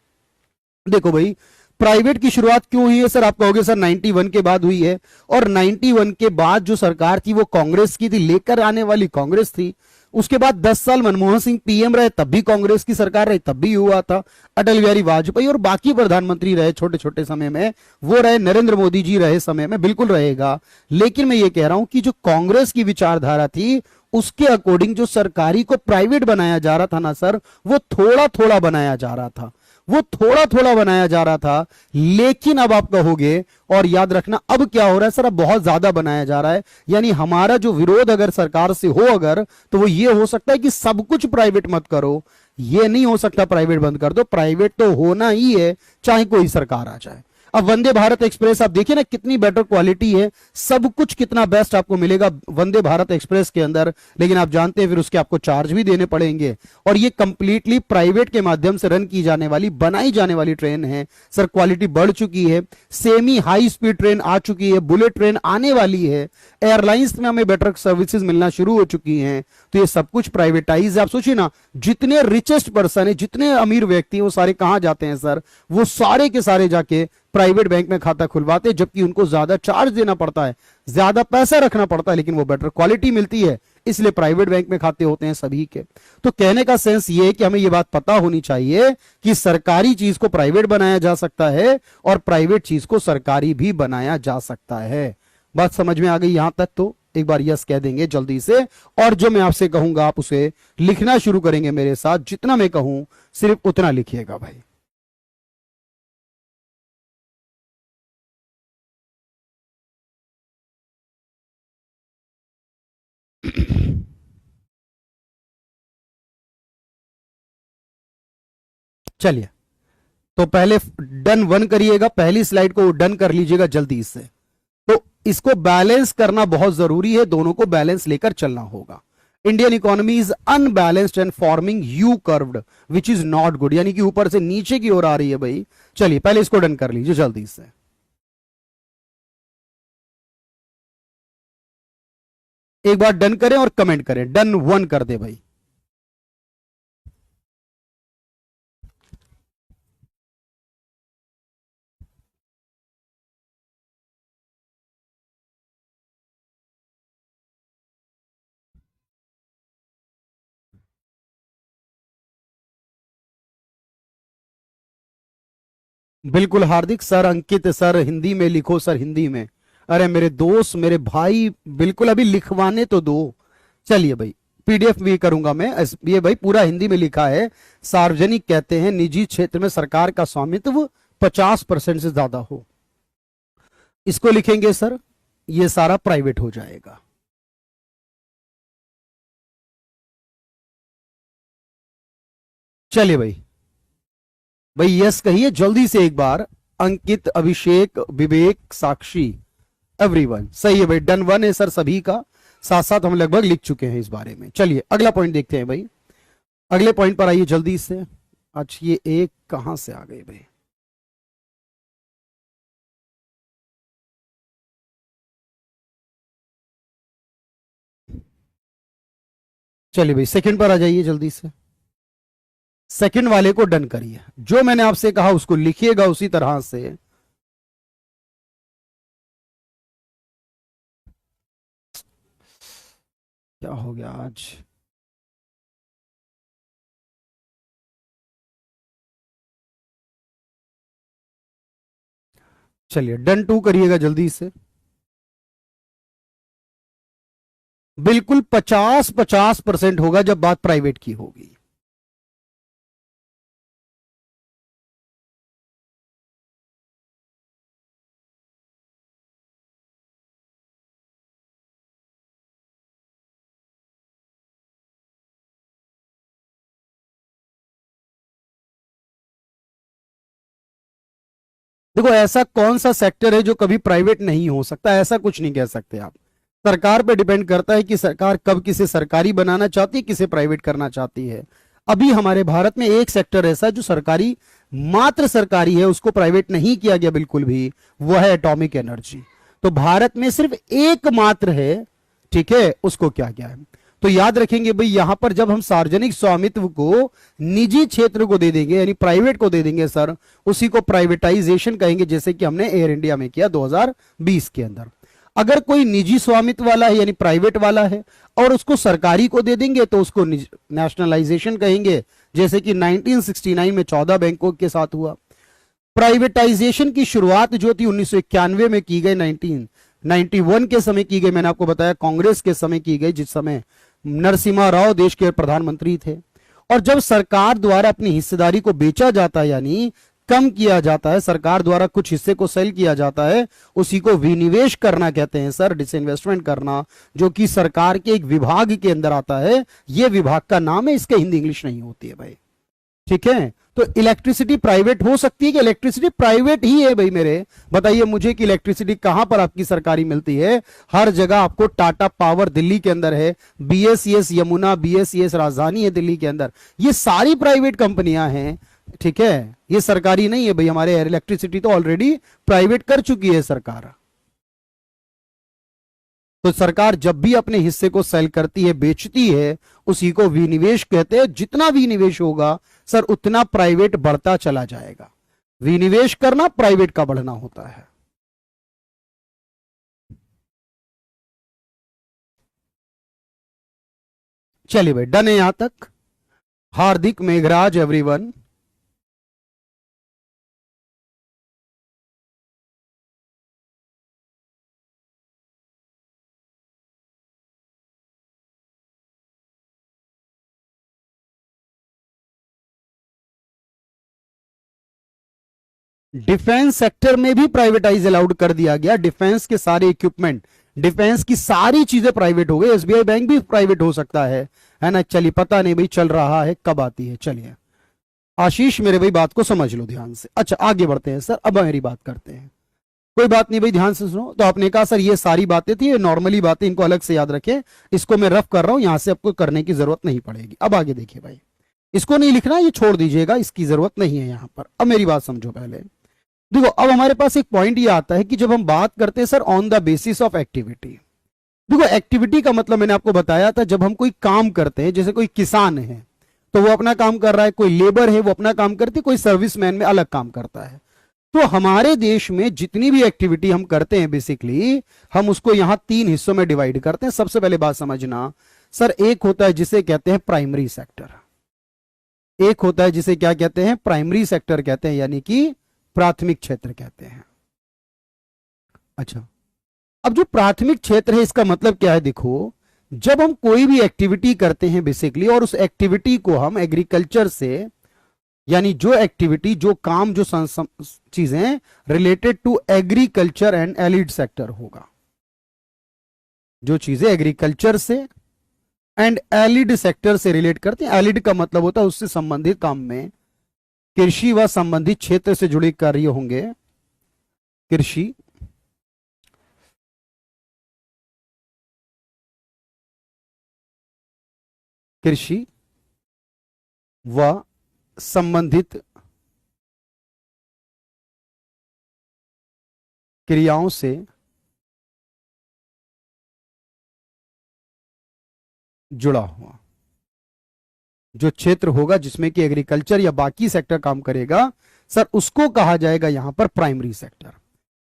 देखो भाई प्राइवेट की शुरुआत क्यों हुई है सर, आप कहोगे सर 91 के बाद हुई है, और 91 के बाद जो सरकार थी वो कांग्रेस की थी, लेकर आने वाली कांग्रेस थी। उसके बाद 10 साल मनमोहन सिंह पीएम रहे तब भी कांग्रेस की सरकार रही, तब भी हुआ था। अटल बिहारी वाजपेयी और बाकी प्रधानमंत्री रहे छोटे छोटे समय में, वो रहे, नरेंद्र मोदी जी रहे समय में, बिल्कुल रहेगा। लेकिन मैं ये कह रहा हूं कि जो कांग्रेस की विचारधारा थी उसके अकॉर्डिंग जो सरकारी को प्राइवेट बनाया जा रहा था ना सर, वो थोड़ा थोड़ा बनाया जा रहा था, वो थोड़ा थोड़ा बनाया जा रहा था। लेकिन अब आप कहोगे, और याद रखना अब क्या हो रहा है सर, अब बहुत ज्यादा बनाया जा रहा है। यानी हमारा जो विरोध अगर सरकार से हो अगर, तो वो ये हो सकता है कि सब कुछ प्राइवेट मत करो, ये नहीं हो सकता प्राइवेट बंद कर दो, प्राइवेट तो होना ही है चाहे कोई सरकार आ जाए। अब वंदे भारत एक्सप्रेस आप देखिए ना कितनी बेटर क्वालिटी है, सब कुछ कितना बेस्ट आपको मिलेगा वंदे भारत एक्सप्रेस के अंदर। लेकिन आप जानते हैं फिर उसके आपको चार्ज भी देने पड़ेंगे, और ये कंप्लीटली प्राइवेट के माध्यम से रन की जाने वाली बनाई जाने वाली ट्रेन है सर। क्वालिटी बढ़ चुकी है, सेमी हाई स्पीड ट्रेन आ चुकी है, बुलेट ट्रेन आने वाली है, एयरलाइंस में हमें बेटर सर्विसेज मिलना शुरू हो चुकी हैं। तो ये सब कुछ प्राइवेटाइज है। आप सोचिए ना जितने रिचेस्ट पर्सन है, जितने अमीर व्यक्ति हैं वो सारे कहां जाते हैं सर, वो सारे के सारे जाके प्राइवेट बैंक में खाता खुलवाते हैं, जबकि उनको ज्यादा चार्ज देना पड़ता है, ज्यादा पैसा रखना पड़ता है, लेकिन वो बेटर क्वालिटी मिलती है, इसलिए प्राइवेट बैंक में खाते होते हैं सभी के। तो कहने का सेंस ये है कि हमें ये बात पता होनी चाहिए कि सरकारी चीज को प्राइवेट बनाया जा सकता है और प्राइवेट चीज को सरकारी भी बनाया जा सकता है। बात समझ में आ गई यहां तक? तो एक बार यस कह देंगे जल्दी से, और जो मैं आपसे कहूंगा आप उसे लिखना शुरू करेंगे मेरे साथ, जितना मैं कहूं सिर्फ उतना लिखिएगा भाई। चलिए, तो पहले डन वन करिएगा, पहली स्लाइड को डन कर लीजिएगा जल्दी से। तो इसको बैलेंस करना बहुत जरूरी है, दोनों को बैलेंस लेकर चलना होगा। Indian economy is unbalanced and forming you curved which is not good, यानी कि ऊपर से नीचे की ओर आ रही है भाई। चलिए पहले इसको डन कर लीजिए जल्दी से। एक बार डन करें और कमेंट करें, डन वन कर दे भाई। बिल्कुल हार्दिक सर, अंकित सर हिंदी में लिखो सर, हिंदी में। अरे मेरे दोस्त मेरे भाई, बिल्कुल अभी लिखवाने तो दो। चलिए भाई, पीडीएफ भी करूंगा मैं। ये भाई पूरा हिंदी में लिखा है। सार्वजनिक कहते हैं निजी क्षेत्र में सरकार का स्वामित्व 50% से ज्यादा हो, इसको लिखेंगे सर, ये सारा प्राइवेट हो जाएगा। चलिए भाई, भाई यस कहिए जल्दी से एक बार। अंकित, अभिषेक, विवेक, साक्षी, एवरीवन सही है भाई, डन वन है सर सभी का। साथ साथ हम लगभग लिख चुके हैं इस बारे में। चलिए अगला पॉइंट देखते हैं भाई, अगले पॉइंट पर आइए जल्दी से। अच्छा ये एक कहां से आ गई भाई, चलिए भाई सेकंड पर आ जाइए जल्दी से। सेकंड वाले को डन करिए, जो मैंने आपसे कहा उसको लिखिएगा उसी तरह से। क्या हो गया आज? चलिए डन टू करिएगा जल्दी से। बिल्कुल 50-50% होगा जब बात प्राइवेट की होगी। देखो ऐसा कौन सा सेक्टर है जो कभी प्राइवेट नहीं हो सकता, ऐसा कुछ नहीं कह सकते आप। सरकार पे डिपेंड करता है कि सरकार कब किसे सरकारी बनाना चाहती है, किसे प्राइवेट करना चाहती है। अभी हमारे भारत में एक सेक्टर ऐसा जो सरकारी, मात्र सरकारी है, उसको प्राइवेट नहीं किया गया बिल्कुल भी, वो है एटॉमिक एनर्जी। तो भारत में सिर्फ एकमात्र है, ठीक है, उसको क्या गया है। तो याद रखेंगे भाई, यहां पर जब हम सार्वजनिक स्वामित्व को निजी क्षेत्र को दे देंगे, यानी प्राइवेट को दे देंगे सर, उसी को प्राइवेटाइजेशन कहेंगे, जैसे कि हमने एयर इंडिया में किया 2020 के अंदर। अगर कोई निजी स्वामित्व वाला है यानी प्राइवेट वाला है और उसको सरकारी को दे देंगे तो उसको नेशनलाइजेशन कहेंगे, जैसे कि 1969 में 14 बैंकों के साथ हुआ। प्राइवेटाइजेशन की शुरुआत जो थी 1991 में की गई, 1991 के समय की गई। मैंने आपको बताया कांग्रेस के समय की गई, जिस समय नरसिम्हा राव देश के प्रधानमंत्री थे। और जब सरकार द्वारा अपनी हिस्सेदारी को बेचा जाता है, यानी कम किया जाता है, सरकार द्वारा कुछ हिस्से को सेल किया जाता है, उसी को विनिवेश करना कहते हैं सर, डिसइन्वेस्टमेंट करना, जो कि सरकार के एक विभाग के अंदर आता है। यह विभाग का नाम है, इसके हिंदी इंग्लिश नहीं होती है भाई, ठीक है। तो इलेक्ट्रिसिटी प्राइवेट हो सकती है कि इलेक्ट्रिसिटी प्राइवेट ही है भाई मेरे, बताइए मुझे कि इलेक्ट्रिसिटी कहां पर आपकी सरकारी मिलती है? हर जगह आपको टाटा पावर दिल्ली के अंदर है, बीएसईएस यमुना, बीएसईएस राजधानी है दिल्ली के अंदर, ये सारी प्राइवेट कंपनियां हैं, ठीक है, ये सरकारी नहीं है भाई। हमारे इलेक्ट्रिसिटी तो ऑलरेडी प्राइवेट कर चुकी है सरकार। तो सरकार जब भी अपने हिस्से को सेल करती है, बेचती है, उसी को विनिवेश कहते हैं। जितना विनिवेश होगा सर उतना प्राइवेट बढ़ता चला जाएगा। विनिवेश करना प्राइवेट का बढ़ना होता है। चलिए भाई डन है यहां तक। हार्दिक, मेघराज, एवरीवन। डिफेंस सेक्टर में भी प्राइवेटाइज अलाउड कर दिया गया। डिफेंस के सारे इक्विपमेंट, डिफेंस की सारी चीजें प्राइवेट हो गई। एसबीआई बैंक भी प्राइवेट हो सकता है ना। चलिए पता नहीं भाई चल रहा है, कब आती है। चलिए आशीष मेरे भाई बात को समझ लो ध्यान से। अच्छा आगे बढ़ते हैं सर, अब मेरी बात करते हैं। कोई बात नहीं भाई, ध्यान से सुनो। तो आपने कहा सर ये सारी बातें थी, ये नॉर्मली बातें, इनको अलग से याद रखें। इसको मैं रफ कर रहा हूं, यहां से आपको करने की जरूरत नहीं पड़ेगी। अब आगे देखिए भाई, इसको नहीं लिखना, ये छोड़ दीजिएगा, इसकी जरूरत नहीं है यहां पर। अब मेरी बात समझो पहले। देखो अब हमारे पास एक पॉइंट ये आता है कि जब हम बात करते हैं sir on the basis of activity. देखो एक्टिविटी का मतलब मैंने आपको बताया था, जब हम कोई काम करते हैं, जैसे कोई किसान है तो वो अपना काम कर रहा है, कोई लेबर है वो अपना काम करती है, कोई सर्विसमैन में अलग काम करता है। तो हमारे देश में जितनी भी एक्टिविटी हम करते हैं बेसिकली, हम उसको यहां 3 हिस्सों में डिवाइड करते हैं। सबसे पहले बात समझना सर, एक होता है जिसे कहते हैं प्राइमरी सेक्टर, एक होता है जिसे क्या कहते हैं, प्राइमरी सेक्टर कहते हैं, यानी कि प्राथमिक क्षेत्र कहते हैं। अच्छा, अब जो प्राथमिक क्षेत्र है इसका मतलब क्या है? देखो जब हम कोई भी एक्टिविटी करते हैं बेसिकली, और उस एक्टिविटी को हम एग्रीकल्चर से, यानी जो एक्टिविटी, जो काम, जो चीजें related to agriculture and allied sector होगा, जो चीजें एग्रीकल्चर से एंड एलिड सेक्टर से रिलेट करते हैं। एलिड का मतलब होता है उससे संबंधित काम में कृषि व संबंधित क्षेत्र से जुड़े कार्य होंगे। कृषि, कृषि व संबंधित क्रियाओं से जुड़ा हुआ जो क्षेत्र होगा, जिसमें कि एग्रीकल्चर या बाकी सेक्टर काम करेगा सर, उसको कहा जाएगा यहां पर प्राइमरी सेक्टर।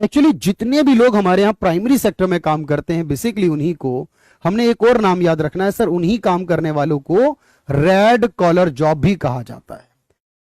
एक्चुअली जितने भी लोग हमारे यहां प्राइमरी सेक्टर में काम करते हैं बेसिकली उन्हीं को, हमने एक और नाम याद रखना है सर, उन्हीं काम करने वालों को रेड कॉलर जॉब भी कहा जाता है।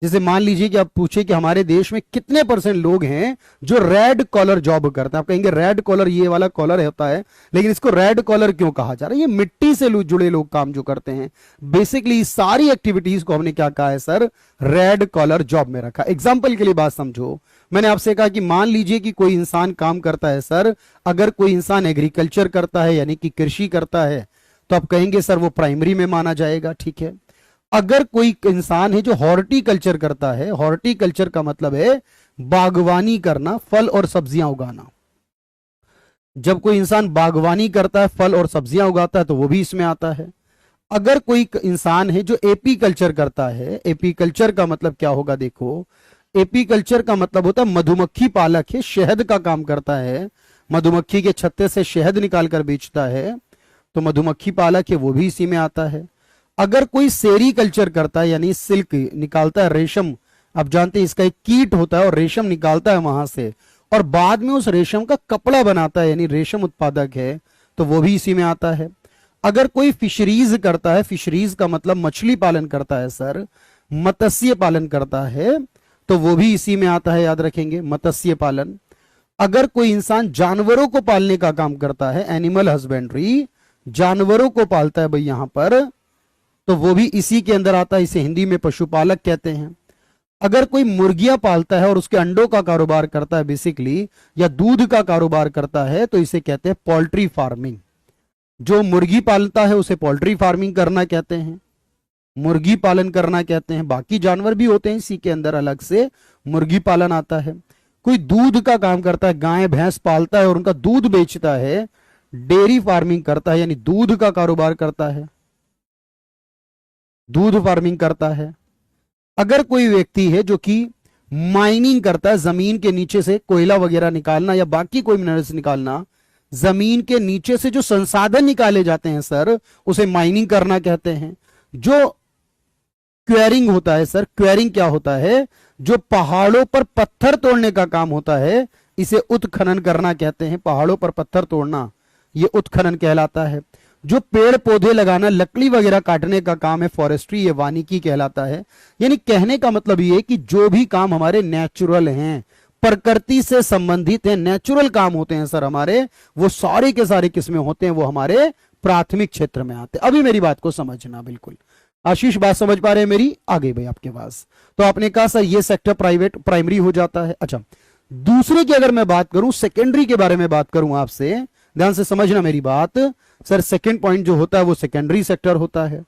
जैसे मान लीजिए कि आप पूछे कि हमारे देश में कितने परसेंट लोग हैं जो रेड कॉलर जॉब करते हैं, आप कहेंगे रेड कॉलर ये वाला कॉलर होता है, लेकिन इसको रेड कॉलर क्यों कहा जा रहा है? ये मिट्टी से जुड़े लोग काम जो करते हैं, बेसिकली सारी एक्टिविटीज को हमने क्या कहा है सर, रेड कॉलर जॉब में रखा। एग्जाम्पल के लिए बात समझो, मैंने आपसे कहा कि मान लीजिए कि कोई इंसान काम करता है सर, अगर कोई इंसान एग्रीकल्चर करता है यानी कि कृषि करता है, तो आप कहेंगे सर वो प्राइमरी में माना जाएगा, ठीक है। अगर कोई इंसान है जो हॉर्टिकल्चर करता है, हॉर्टिकल्चर का मतलब है बागवानी करना, फल और सब्जियां उगाना, जब कोई इंसान बागवानी करता है, फल और सब्जियां उगाता है, तो वो भी इसमें आता है। अगर कोई इंसान है जो एपी कल्चर करता है, एपी कल्चर का मतलब क्या होगा, देखो एपी कल्चर का मतलब होता है मधुमक्खी पालक है, शहद का काम करता है, मधुमक्खी के छत्ते से शहद निकाल कर बेचता है, तो मधुमक्खी पालक है, वो भी इसी में आता है। अगर कोई सेरीकल्चर करता है यानी सिल्क निकालता है, रेशम, आप जानते हैं इसका एक कीट होता है और रेशम निकालता है वहां से और बाद में उस रेशम का कपड़ा बनाता है यानी रेशम उत्पादक है, तो वो भी इसी में आता है। अगर कोई फिशरीज करता है, फिशरीज का मतलब मछली पालन करता है सर, मत्स्य पालन करता है, तो वो भी इसी में आता है, याद रखेंगे मत्स्य पालन। अगर कोई इंसान जानवरों को पालने का काम करता है, एनिमल हस्बेंड्री, जानवरों को पालता है भाई यहां पर, तो वो भी इसी के अंदर आता है, इसे हिंदी में पशुपालक कहते हैं। अगर कोई मुर्गियां पालता है और उसके अंडों का कारोबार करता है बेसिकली, या दूध का कारोबार करता है, तो इसे कहते हैं पोल्ट्री फार्मिंग। जो मुर्गी पालता है उसे पोल्ट्री फार्मिंग करना कहते हैं, मुर्गी पालन करना कहते हैं। बाकी जानवर भी होते हैं इसी के अंदर, अलग से मुर्गी पालन आता है। कोई दूध का काम करता है, गाय भैंस पालता है और उनका दूध बेचता है, डेयरी फार्मिंग करता है यानी दूध का कारोबार करता है, दूध फार्मिंग करता है। अगर कोई व्यक्ति है जो कि माइनिंग करता है, जमीन के नीचे से कोयला वगैरह निकालना या बाकी कोई मिनरल्स निकालना, जमीन के नीचे से जो संसाधन निकाले जाते हैं सर, उसे माइनिंग करना कहते हैं। जो क्वेरिंग होता है सर, क्वेरिंग क्या होता है, जो पहाड़ों पर पत्थर तोड़ने का काम होता है, इसे उत्खनन करना कहते हैं। पहाड़ों पर पत्थर तोड़ना ये उत्खनन कहलाता है। जो पेड़ पौधे लगाना, लकड़ी वगैरह काटने का काम है फॉरेस्ट्री, ये वानिकी कहलाता है। यानी कहने का मतलब ये कि जो भी काम हमारे नेचुरल हैं, प्रकृति से संबंधित हैं, नेचुरल काम होते हैं सर हमारे, वो सारे के सारे किसमें होते हैं, वो हमारे प्राथमिक क्षेत्र में आते हैं। अभी मेरी बात को समझना, बिल्कुल आशीष बात समझ पा रहे हैं मेरी? आगे भाई आपके पास, तो आपने कहा सर ये सेक्टर प्राइवेट प्राइमरी हो जाता है। अच्छा, दूसरे की अगर मैं बात करूं, सेकेंडरी के बारे में बात करूं आपसे, ध्यान से समझना मेरी बात सर। सेकेंड पॉइंट जो होता है वो सेकेंडरी सेक्टर होता है।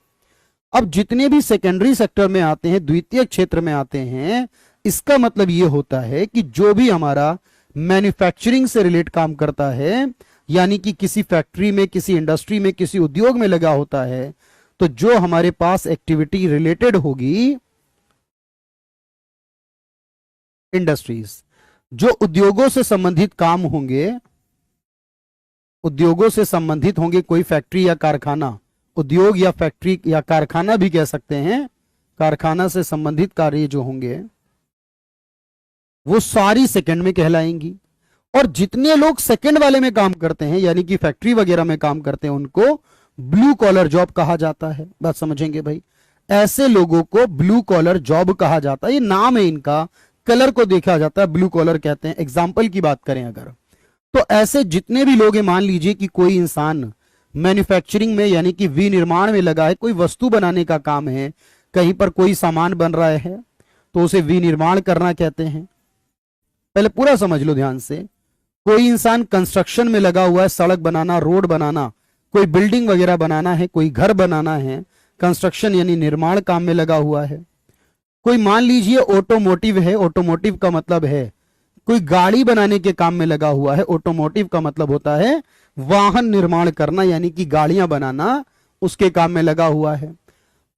अब जितने भी सेकेंडरी सेक्टर में आते हैं, द्वितीय क्षेत्र में आते हैं, इसका मतलब ये होता है कि जो भी हमारा मैन्युफैक्चरिंग से रिलेट काम करता है, यानी कि किसी फैक्ट्री में, किसी इंडस्ट्री में, किसी उद्योग में लगा होता है, तो जो हमारे पास एक्टिविटी रिलेटेड होगी इंडस्ट्रीज, जो उद्योगों से संबंधित काम होंगे, उद्योगों से संबंधित होंगे, कोई फैक्ट्री या कारखाना, उद्योग या फैक्ट्री या कारखाना भी कह सकते हैं, कारखाना से संबंधित कार्य जो होंगे वो सारी सेकंड में कहलाएंगी। और जितने लोग सेकंड वाले में काम करते हैं यानी कि फैक्ट्री वगैरह में काम करते हैं, उनको ब्लू कॉलर जॉब कहा जाता है। बात समझेंगे भाई, ऐसे लोगों को ब्लू कॉलर जॉब कहा जाता है, ये नाम है इनका, कलर को देखा जाता है ब्लू कॉलर कहते हैं। एग्जाम्पल की बात करें अगर, तो ऐसे जितने भी लोग हैं, मान लीजिए कि कोई इंसान मैन्युफैक्चरिंग में यानी कि विनिर्माण में लगा है, कोई वस्तु बनाने का काम है, कहीं पर कोई सामान बन रहा है तो उसे विनिर्माण करना कहते हैं। पहले पूरा समझ लो ध्यान से। कोई इंसान कंस्ट्रक्शन में लगा हुआ है, सड़क बनाना, रोड बनाना, कोई बिल्डिंग वगैरह बनाना है, कोई घर बनाना है, कंस्ट्रक्शन यानी निर्माण काम में लगा हुआ है। कोई मान लीजिए ऑटोमोटिव है, ऑटोमोटिव का मतलब है कोई गाड़ी बनाने के काम में लगा हुआ है। ऑटोमोटिव का मतलब होता है वाहन निर्माण करना यानी कि गाड़ियां बनाना, उसके काम में लगा हुआ है।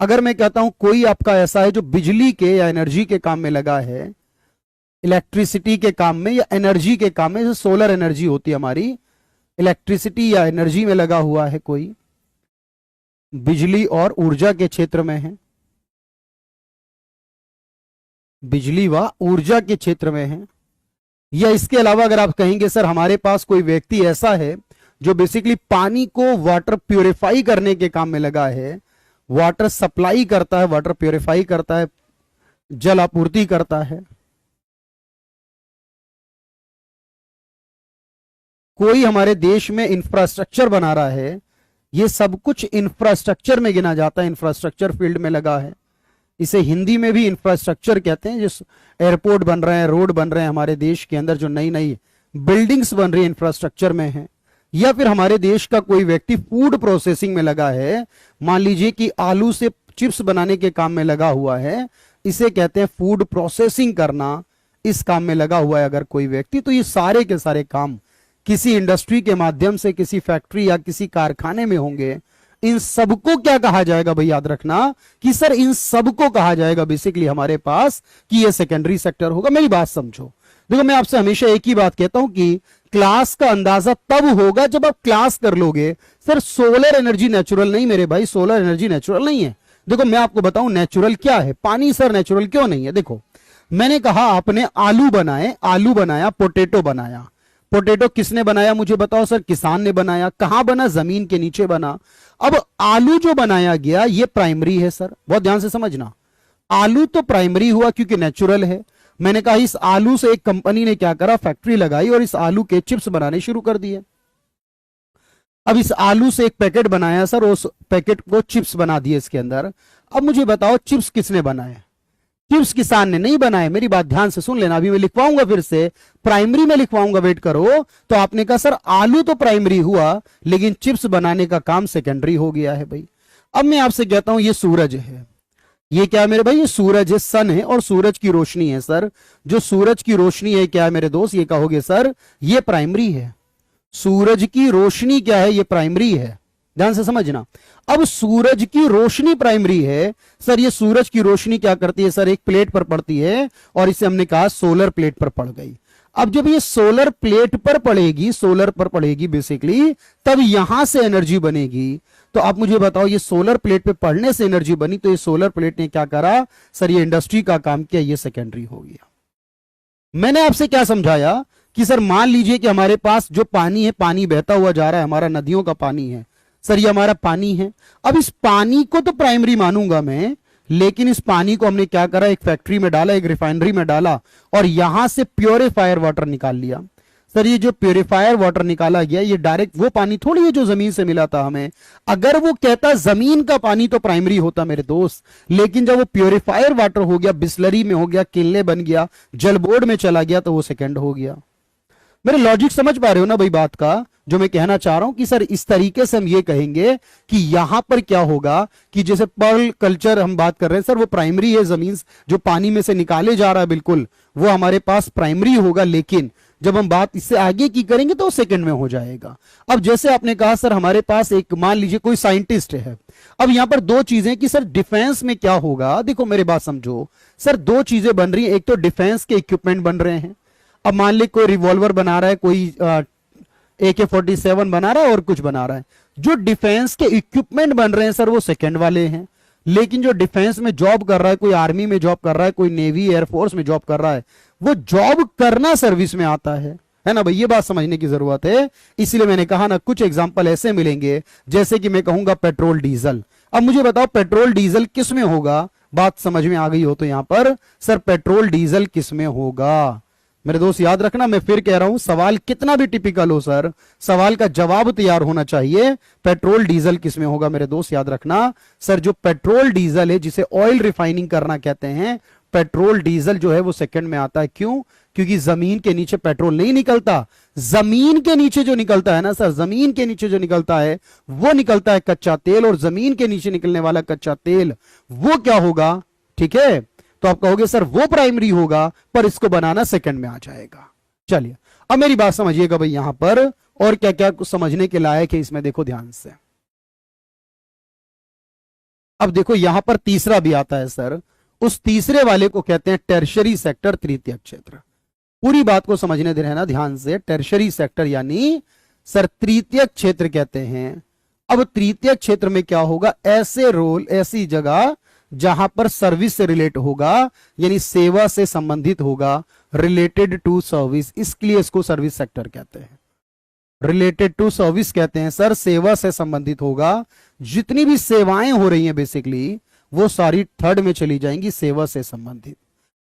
अगर मैं कहता हूं कोई आपका ऐसा है जो बिजली के या एनर्जी के काम में लगा है, इलेक्ट्रिसिटी के काम में या एनर्जी के काम में, जैसे सोलर एनर्जी होती है हमारी, इलेक्ट्रिसिटी या एनर्जी में लगा हुआ है, कोई बिजली और ऊर्जा के क्षेत्र में है, बिजली व ऊर्जा के क्षेत्र में है। या इसके अलावा अगर आप कहेंगे सर हमारे पास कोई व्यक्ति ऐसा है जो बेसिकली पानी को वाटर प्यूरिफाई करने के काम में लगा है, वाटर सप्लाई करता है, वाटर प्यूरिफाई करता है, जल आपूर्ति करता है। कोई हमारे देश में इंफ्रास्ट्रक्चर बना रहा है, ये सब कुछ इंफ्रास्ट्रक्चर में गिना जाता है, इंफ्रास्ट्रक्चर फील्ड में लगा है। इसे हिंदी में भी इंफ्रास्ट्रक्चर कहते हैं। जिस एयरपोर्ट बन रहे हैं, रोड बन रहे हैं हमारे देश के अंदर, जो नई नई बिल्डिंग्स बन रही है इंफ्रास्ट्रक्चर में है। या फिर हमारे देश का कोई व्यक्ति फूड प्रोसेसिंग में लगा है, मान लीजिए कि आलू से चिप्स बनाने के काम में लगा हुआ है, इसे कहते हैं फूड प्रोसेसिंग करना। इस काम में लगा हुआ है अगर कोई व्यक्ति, तो ये सारे के सारे काम किसी इंडस्ट्री के माध्यम से किसी फैक्ट्री या किसी कारखाने में होंगे। इन सबको क्या कहा जाएगा भाई, याद रखना कि सर इन सबको कहा जाएगा बेसिकली हमारे पास कि ये सेकेंडरी सेक्टर होगा। मेरी बात समझो, देखो मैं आपसे हमेशा एक ही बात कहता हूं कि क्लास का अंदाजा तब होगा जब आप क्लास कर लोगे। सर सोलर एनर्जी नेचुरल नहीं मेरे भाई, सोलर एनर्जी नेचुरल नहीं है। देखो मैं आपको बताऊं नेचुरल क्या है। पानी सर नेचुरल क्यों नहीं है? देखो मैंने कहा आपने आलू बनाए, आलू बनाया, पोटैटो बनाया। पोटैटो किसने बनाया मुझे बताओ सर? किसान ने बनाया। कहां बना? जमीन के नीचे बना। अब आलू जो बनाया गया ये प्राइमरी है सर, बहुत ध्यान से समझना। आलू तो प्राइमरी हुआ क्योंकि नेचुरल है। मैंने कहा इस आलू से एक कंपनी ने क्या करा, फैक्ट्री लगाई और इस आलू के चिप्स बनाने शुरू कर दिए। अब इस आलू से एक पैकेट बनाया सर, उस पैकेट को चिप्स बना दिए इसके अंदर। अब मुझे बताओ चिप्स किसने बनाए? चिप्स किसान ने नहीं बनाए। मेरी बात ध्यान से सुन लेना, अभी मैं लिखवाऊंगा फिर से, प्राइमरी में लिखवाऊंगा, वेट करो। तो आपने कहा सर आलू तो प्राइमरी हुआ लेकिन चिप्स बनाने का काम सेकेंडरी हो गया है भाई। अब मैं आपसे कहता हूं ये सूरज है, ये क्या है मेरे भाई? ये सूरज है, सन है और सूरज की रोशनी है सर। जो सूरज की रोशनी है क्या है मेरे दोस्त? ये कहोगे सर ये प्राइमरी है। सूरज की रोशनी क्या है? ये प्राइमरी है, ध्यान से समझना। अब सूरज की रोशनी प्राइमरी है सर। ये सूरज की रोशनी क्या करती है सर? एक प्लेट पर पड़ती है और इसे हमने कहा सोलर प्लेट पर पड़ गई। अब जब ये सोलर प्लेट पर पड़ेगी, सोलर पर पड़ेगी बेसिकली, तब यहां से एनर्जी बनेगी। तो आप मुझे बताओ ये सोलर प्लेट पे पड़ने से एनर्जी बनी, तो ये सोलर प्लेट ने क्या करा सर? ये इंडस्ट्री का काम किया, ये सेकेंडरी हो गया। मैंने आपसे क्या समझाया कि सर मान लीजिए कि हमारे पास जो पानी है, पानी बहता हुआ जा रहा है, हमारा नदियों का पानी है सर, ये हमारा पानी है। अब इस पानी को तो प्राइमरी मानूंगा मैं, लेकिन इस पानी को हमने क्या करा? एक फैक्ट्री में डाला, एक रिफाइनरी में डाला और यहां से प्योरीफायर वाटर निकाल लिया। सर ये जो प्योरीफायर वाटर निकाला गया ये डायरेक्ट वो पानी थोड़ी है जो जमीन से मिला था हमें। अगर वो कहता जमीन का पानी तो प्राइमरी होता मेरे दोस्त, लेकिन जब वो प्योरीफायर वाटर हो गया, बिस्लरी में हो गया, किले बन गया, जल बोर्ड में चला गया, तो वो सेकेंड हो गया। मेरे लॉजिक समझ पा रहे हो ना भाई बात का? जो मैं कहना चाह रहा हूं कि सर इस तरीके से हम ये कहेंगे कि यहां पर क्या होगा कि जैसे पर्ल कल्चर हम बात कर रहे हैं सर, वो प्राइमरी है, जमीन जो पानी में से निकाले जा रहा है बिल्कुल वो हमारे पास प्राइमरी होगा, लेकिन जब हम बात इससे आगे की करेंगे तो सेकंड में हो जाएगा। अब जैसे आपने कहा सर हमारे पास एक मान लीजिए कोई साइंटिस्ट है। अब यहां पर दो चीजें कि सर डिफेंस में क्या होगा। देखो मेरी बात समझो सर, दो चीजें बन रही है। एक तो डिफेंस के इक्विपमेंट बन रहे हैं। अब मान ली कोई रिवॉल्वर बना रहा है, कोई AK-47 बना रहा है और कुछ बना रहा है। जो डिफेंस के इक्विपमेंट बन रहे हैं सर वो सेकंड वाले हैं, लेकिन जो डिफेंस में जॉब कर रहा है, कोई आर्मी में जॉब कर रहा है, कोई नेवी एयरफोर्स में जॉब कर रहा है, वो जॉब करना सर्विस में आता है ना भाई? ये बात समझने की जरूरत है। इसलिए मैंने कहा ना कुछ एग्जांपल ऐसे मिलेंगे जैसे कि मैं कहूंगा पेट्रोल डीजल। अब मुझे बताओ पेट्रोल डीजल किस में होगा? बात समझ में आ गई हो तो यहां पर सर पेट्रोल डीजल किस में होगा? मेरे दोस्त याद रखना, मैं फिर कह रहा हूं सवाल कितना भी टिपिकल हो सर, सवाल का जवाब तैयार होना चाहिए। पेट्रोल डीजल किसमें होगा मेरे दोस्त? याद रखना सर जो पेट्रोल डीजल है जिसे ऑयल रिफाइनिंग करना कहते हैं, पेट्रोल डीजल जो है वो सेकंड में आता है। क्यों? क्योंकि जमीन के नीचे पेट्रोल नहीं निकलता। जमीन के नीचे जो निकलता है ना सर, जमीन के नीचे जो निकलता है वो निकलता है कच्चा तेल, और जमीन के नीचे निकलने वाला कच्चा तेल वो क्या होगा? ठीक है, तो आप कहोगे सर वो प्राइमरी होगा, पर इसको बनाना सेकंड में आ जाएगा। चलिए अब मेरी बात समझिएगा भाई, यहां पर और क्या क्या कुछ समझने के लायक है इसमें, देखो ध्यान से। अब देखो यहां पर तीसरा भी आता है सर, उस तीसरे वाले को कहते हैं टर्शरी सेक्टर, तृतीयक क्षेत्र। पूरी बात को समझने दे रहना ध्यान से। टर्शरी सेक्टर यानी सर तृतीयक क्षेत्र कहते हैं। अब तृतीयक क्षेत्र में क्या होगा? ऐसे रोल, ऐसी जगह जहां पर सर्विस से रिलेट होगा, यानी सेवा से संबंधित होगा, रिलेटेड टू सर्विस, इसलिए इसको सर्विस सेक्टर कहते हैं। रिलेटेड टू सर्विस कहते हैं सर, सेवा से संबंधित होगा। जितनी भी सेवाएं हो रही हैं बेसिकली वो सारी थर्ड में चली जाएंगी, सेवा से संबंधित।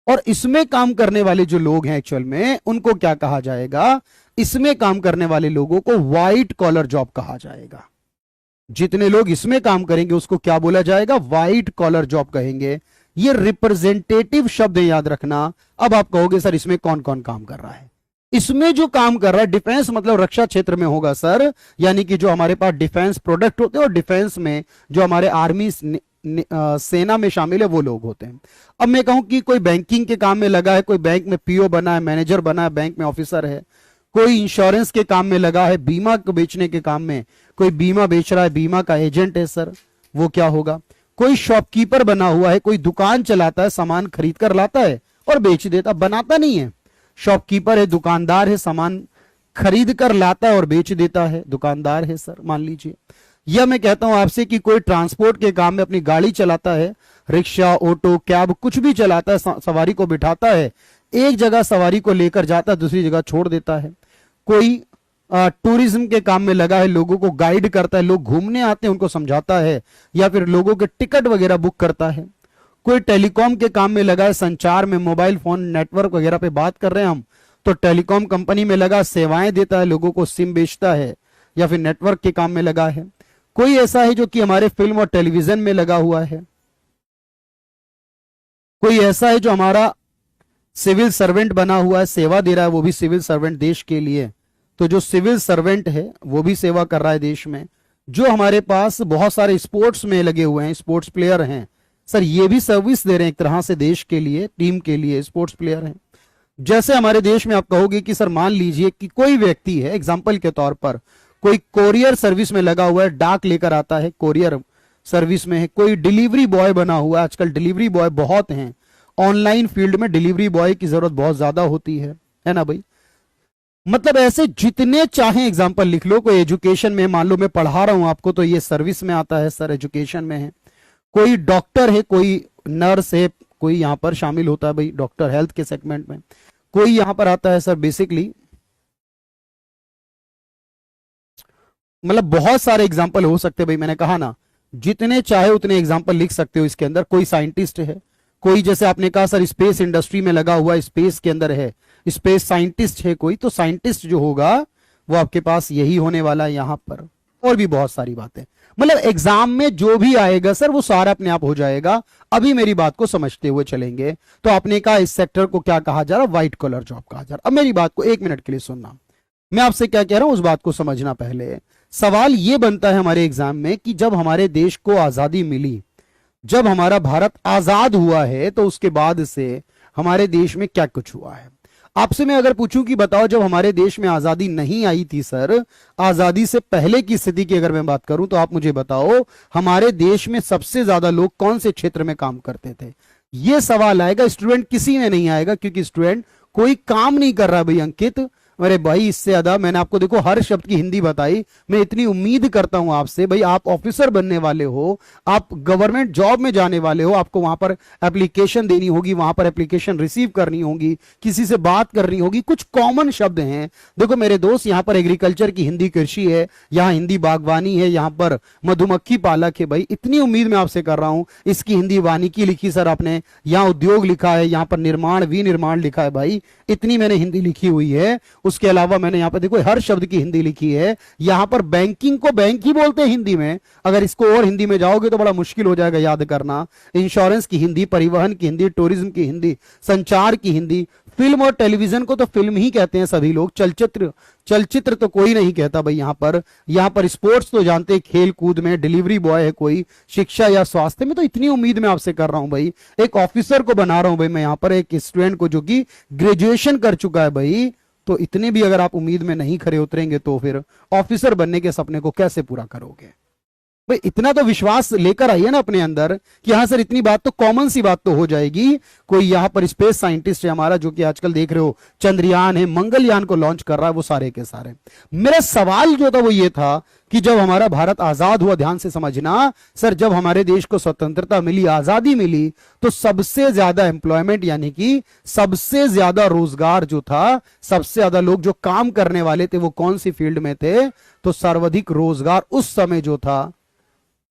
और इसमें काम करने वाले जो लोग हैं एक्चुअल में उनको क्या कहा जाएगा? इसमें काम करने वाले लोगों को व्हाइट कॉलर जॉब कहा जाएगा। जितने लोग इसमें काम करेंगे उसको क्या बोला जाएगा? व्हाइट कॉलर जॉब कहेंगे। ये रिप्रेजेंटेटिव शब्द याद रखना। अब आप कहोगे सर इसमें कौन कौन काम कर रहा है? इसमें जो काम कर रहा है, डिफेंस मतलब रक्षा क्षेत्र में होगा सर, यानी कि जो हमारे पास डिफेंस प्रोडक्ट होते हैं और डिफेंस में जो हमारे आर्मी सेना में शामिल है वो लोग होते हैं। अब मैं कहूं कि कोई बैंकिंग के काम में लगा है, कोई बैंक में पीओ बना है, मैनेजर बना है, बैंक में ऑफिसर है, कोई इंश्योरेंस के काम में लगा है, बीमा को बेचने के काम में कोई बीमा बेच रहा है, बीमा का एजेंट है सर, वो क्या होगा? कोई शॉपकीपर बना हुआ है, कोई दुकान चलाता है, सामान खरीद कर लाता है और बेच देता, बनाता नहीं है। शॉपकीपर है, दुकानदार है, सामान खरीद कर लाता है और बेच देता है, दुकानदार है सर मान लीजिए। या मैं कहता हूं आपसे कि कोई ट्रांसपोर्ट के काम में अपनी गाड़ी चलाता है, रिक्शा, ऑटो, कैब, कुछ भी चलाता है, सवारी को बिठाता है, एक जगह सवारी को लेकर जाता है, दूसरी जगह छोड़ देता है। कोई टूरिज्म के काम में लगा है, लोगों को गाइड करता है, लोग घूमने आते हैं उनको समझाता है, या फिर लोगों के टिकट वगैरह बुक करता है। कोई टेलीकॉम के काम में लगा है, संचार में, मोबाइल फोन नेटवर्क वगैरह पे बात कर रहे हैं हम, तो टेलीकॉम कंपनी में लगा, सेवाएं देता है, लोगों को सिम बेचता है, या फिर नेटवर्क के काम में लगा है। कोई ऐसा है जो कि हमारे फिल्म और टेलीविजन में लगा हुआ है। कोई ऐसा है जो हमारा सिविल सर्वेंट बना हुआ है, सेवा दे रहा है, वो भी सिविल सर्वेंट देश के लिए। तो जो सिविल सर्वेंट है वो भी सेवा कर रहा है देश में। जो हमारे पास बहुत सारे स्पोर्ट्स में लगे हुए हैं, स्पोर्ट्स प्लेयर हैं सर, ये भी सर्विस दे रहे हैं एक तरह से देश के लिए, टीम के लिए, स्पोर्ट्स प्लेयर हैं। जैसे हमारे देश में आप कहोगे कि सर मान लीजिए कि कोई व्यक्ति है, एग्जाम्पल के तौर पर कोई कोरियर सर्विस में लगा हुआ है, डाक लेकर आता है, कोरियर सर्विस में है। कोई डिलीवरी बॉय बना हुआ है, आजकल डिलीवरी बॉय बहुत हैं, ऑनलाइन फील्ड में डिलीवरी बॉय की जरूरत बहुत ज्यादा होती है ना भाई? मतलब ऐसे जितने चाहे एग्जाम्पल लिख लो। कोई एजुकेशन में, मान लो मैं पढ़ा रहा हूं आपको, तो ये सर्विस में आता है सर, एजुकेशन में है। कोई डॉक्टर है, कोई नर्स है, कोई यहां पर शामिल होता है भाई डॉक्टर हेल्थ के सेगमेंट में। कोई यहां पर आता है सर बेसिकली, मतलब बहुत सारे एग्जाम्पल हो सकते हैं भाई, मैंने कहा ना जितने चाहे उतने एग्जाम्पल लिख सकते हो इसके अंदर। कोई साइंटिस्ट है, कोई जैसे आपने कहा सर स्पेस इंडस्ट्री में लगा हुआ, स्पेस के अंदर है, स्पेस साइंटिस्ट है कोई, तो साइंटिस्ट जो होगा वो आपके पास यही होने वाला है यहां पर। और भी बहुत सारी बातें, मतलब एग्जाम में जो भी आएगा सर वो सारा अपने आप हो जाएगा। अभी मेरी बात को समझते हुए चलेंगे। तो आपने कहा इस सेक्टर को क्या कहा जा रहा है? व्हाइट कॉलर जॉब कहा जा रहा। अब मेरी बात को एक मिनट के लिए सुनना, मैं आपसे क्या कह रहा हूं उस बात को समझना। पहले सवाल यह बनता है हमारे एग्जाम में कि जब हमारे देश को आजादी मिली, जब हमारा भारत आजाद हुआ है, तो उसके बाद से हमारे देश में क्या कुछ हुआ है। आपसे मैं अगर पूछूं कि बताओ जब हमारे देश में आजादी नहीं आई थी सर, आजादी से पहले की स्थिति की अगर मैं बात करूं, तो आप मुझे बताओ हमारे देश में सबसे ज्यादा लोग कौन से क्षेत्र में काम करते थे? यह सवाल आएगा। स्टूडेंट किसी में नहीं आएगा, क्योंकि स्टूडेंट कोई काम नहीं कर रहा भाई अंकित। अरे भाई इससे ज्यादा मैंने आपको देखो हर शब्द की हिंदी बताई। मैं इतनी उम्मीद करता हूं आपसे, भाई आप ऑफिसर बनने वाले हो, आप गवर्नमेंट जॉब में जाने वाले हो, आपको वहां पर एप्लीकेशन देनी होगी, वहां पर एप्लीकेशन रिसीव करनी होगी, किसी से बात करनी होगी, कुछ कॉमन शब्द हैं। देखो मेरे दोस्त, यहां पर एग्रीकल्चर की हिंदी कृषि है, यहां हिंदी बागवानी है, यहां पर मधुमक्खी पालक है। भाई इतनी उम्मीद मैं आपसे कर रहा हूं। इसकी हिंदी वानिकी लिखी सर आपने, यहां उद्योग लिखा है, यहां पर निर्माण, विनिर्माण लिखा है। भाई इतनी मैंने हिंदी लिखी हुई है। उसके अलावा मैंने यहां पर देखो हर शब्द की हिंदी लिखी है। यहां पर बैंकिंग को बैंक ही बोलते हैं हिंदी में, अगर इसको और हिंदी में जाओगे तो बड़ा मुश्किल हो जाएगा याद करना। इंश्योरेंस की हिंदी, परिवहन की हिंदी, टूरिज्म की हिंदी, संचार की हिंदी, फिल्म और टेलीविजन को तो फिल्म ही कहते हैं सभी लोग, चलचित्र तो कोई नहीं कहता भाई। यहां पर स्पोर्ट्स तो जानते हैं, खेल कूद में डिलीवरी बॉय है कोई, शिक्षा या स्वास्थ्य में। तो इतनी उम्मीद मैं आपसे कर रहा हूं भाई, एक ऑफिसर को बना रहा हूं भाई मैं यहां पर, एक स्टूडेंट को जो कि ग्रेजुएशन कर चुका है भाई। तो इतने भी अगर आप उम्मीद में नहीं खरे उतरेंगे तो फिर ऑफिसर बनने के सपने को कैसे पूरा करोगे भाई? इतना तो विश्वास लेकर आइए ना अपने अंदर कि हाँ सर इतनी बात तो कॉमन सी बात तो हो जाएगी। कोई यहां पर स्पेस साइंटिस्ट है हमारा, जो कि आजकल देख रहे हो चंद्रयान है, मंगलयान को लॉन्च कर रहा है, वो सारे के सारे। मेरा सवाल जो था वो ये था कि जब हमारा भारत आजाद हुआ, ध्यान से समझना सर, जब हमारे देश को स्वतंत्रता मिली, आजादी मिली, तो सबसे ज्यादा एम्प्लॉयमेंट यानी कि सबसे ज्यादा रोजगार जो था, सबसे ज्यादा लोग जो काम करने वाले थे वो कौन सी फील्ड में थे? तो सर्वाधिक रोजगार उस समय जो था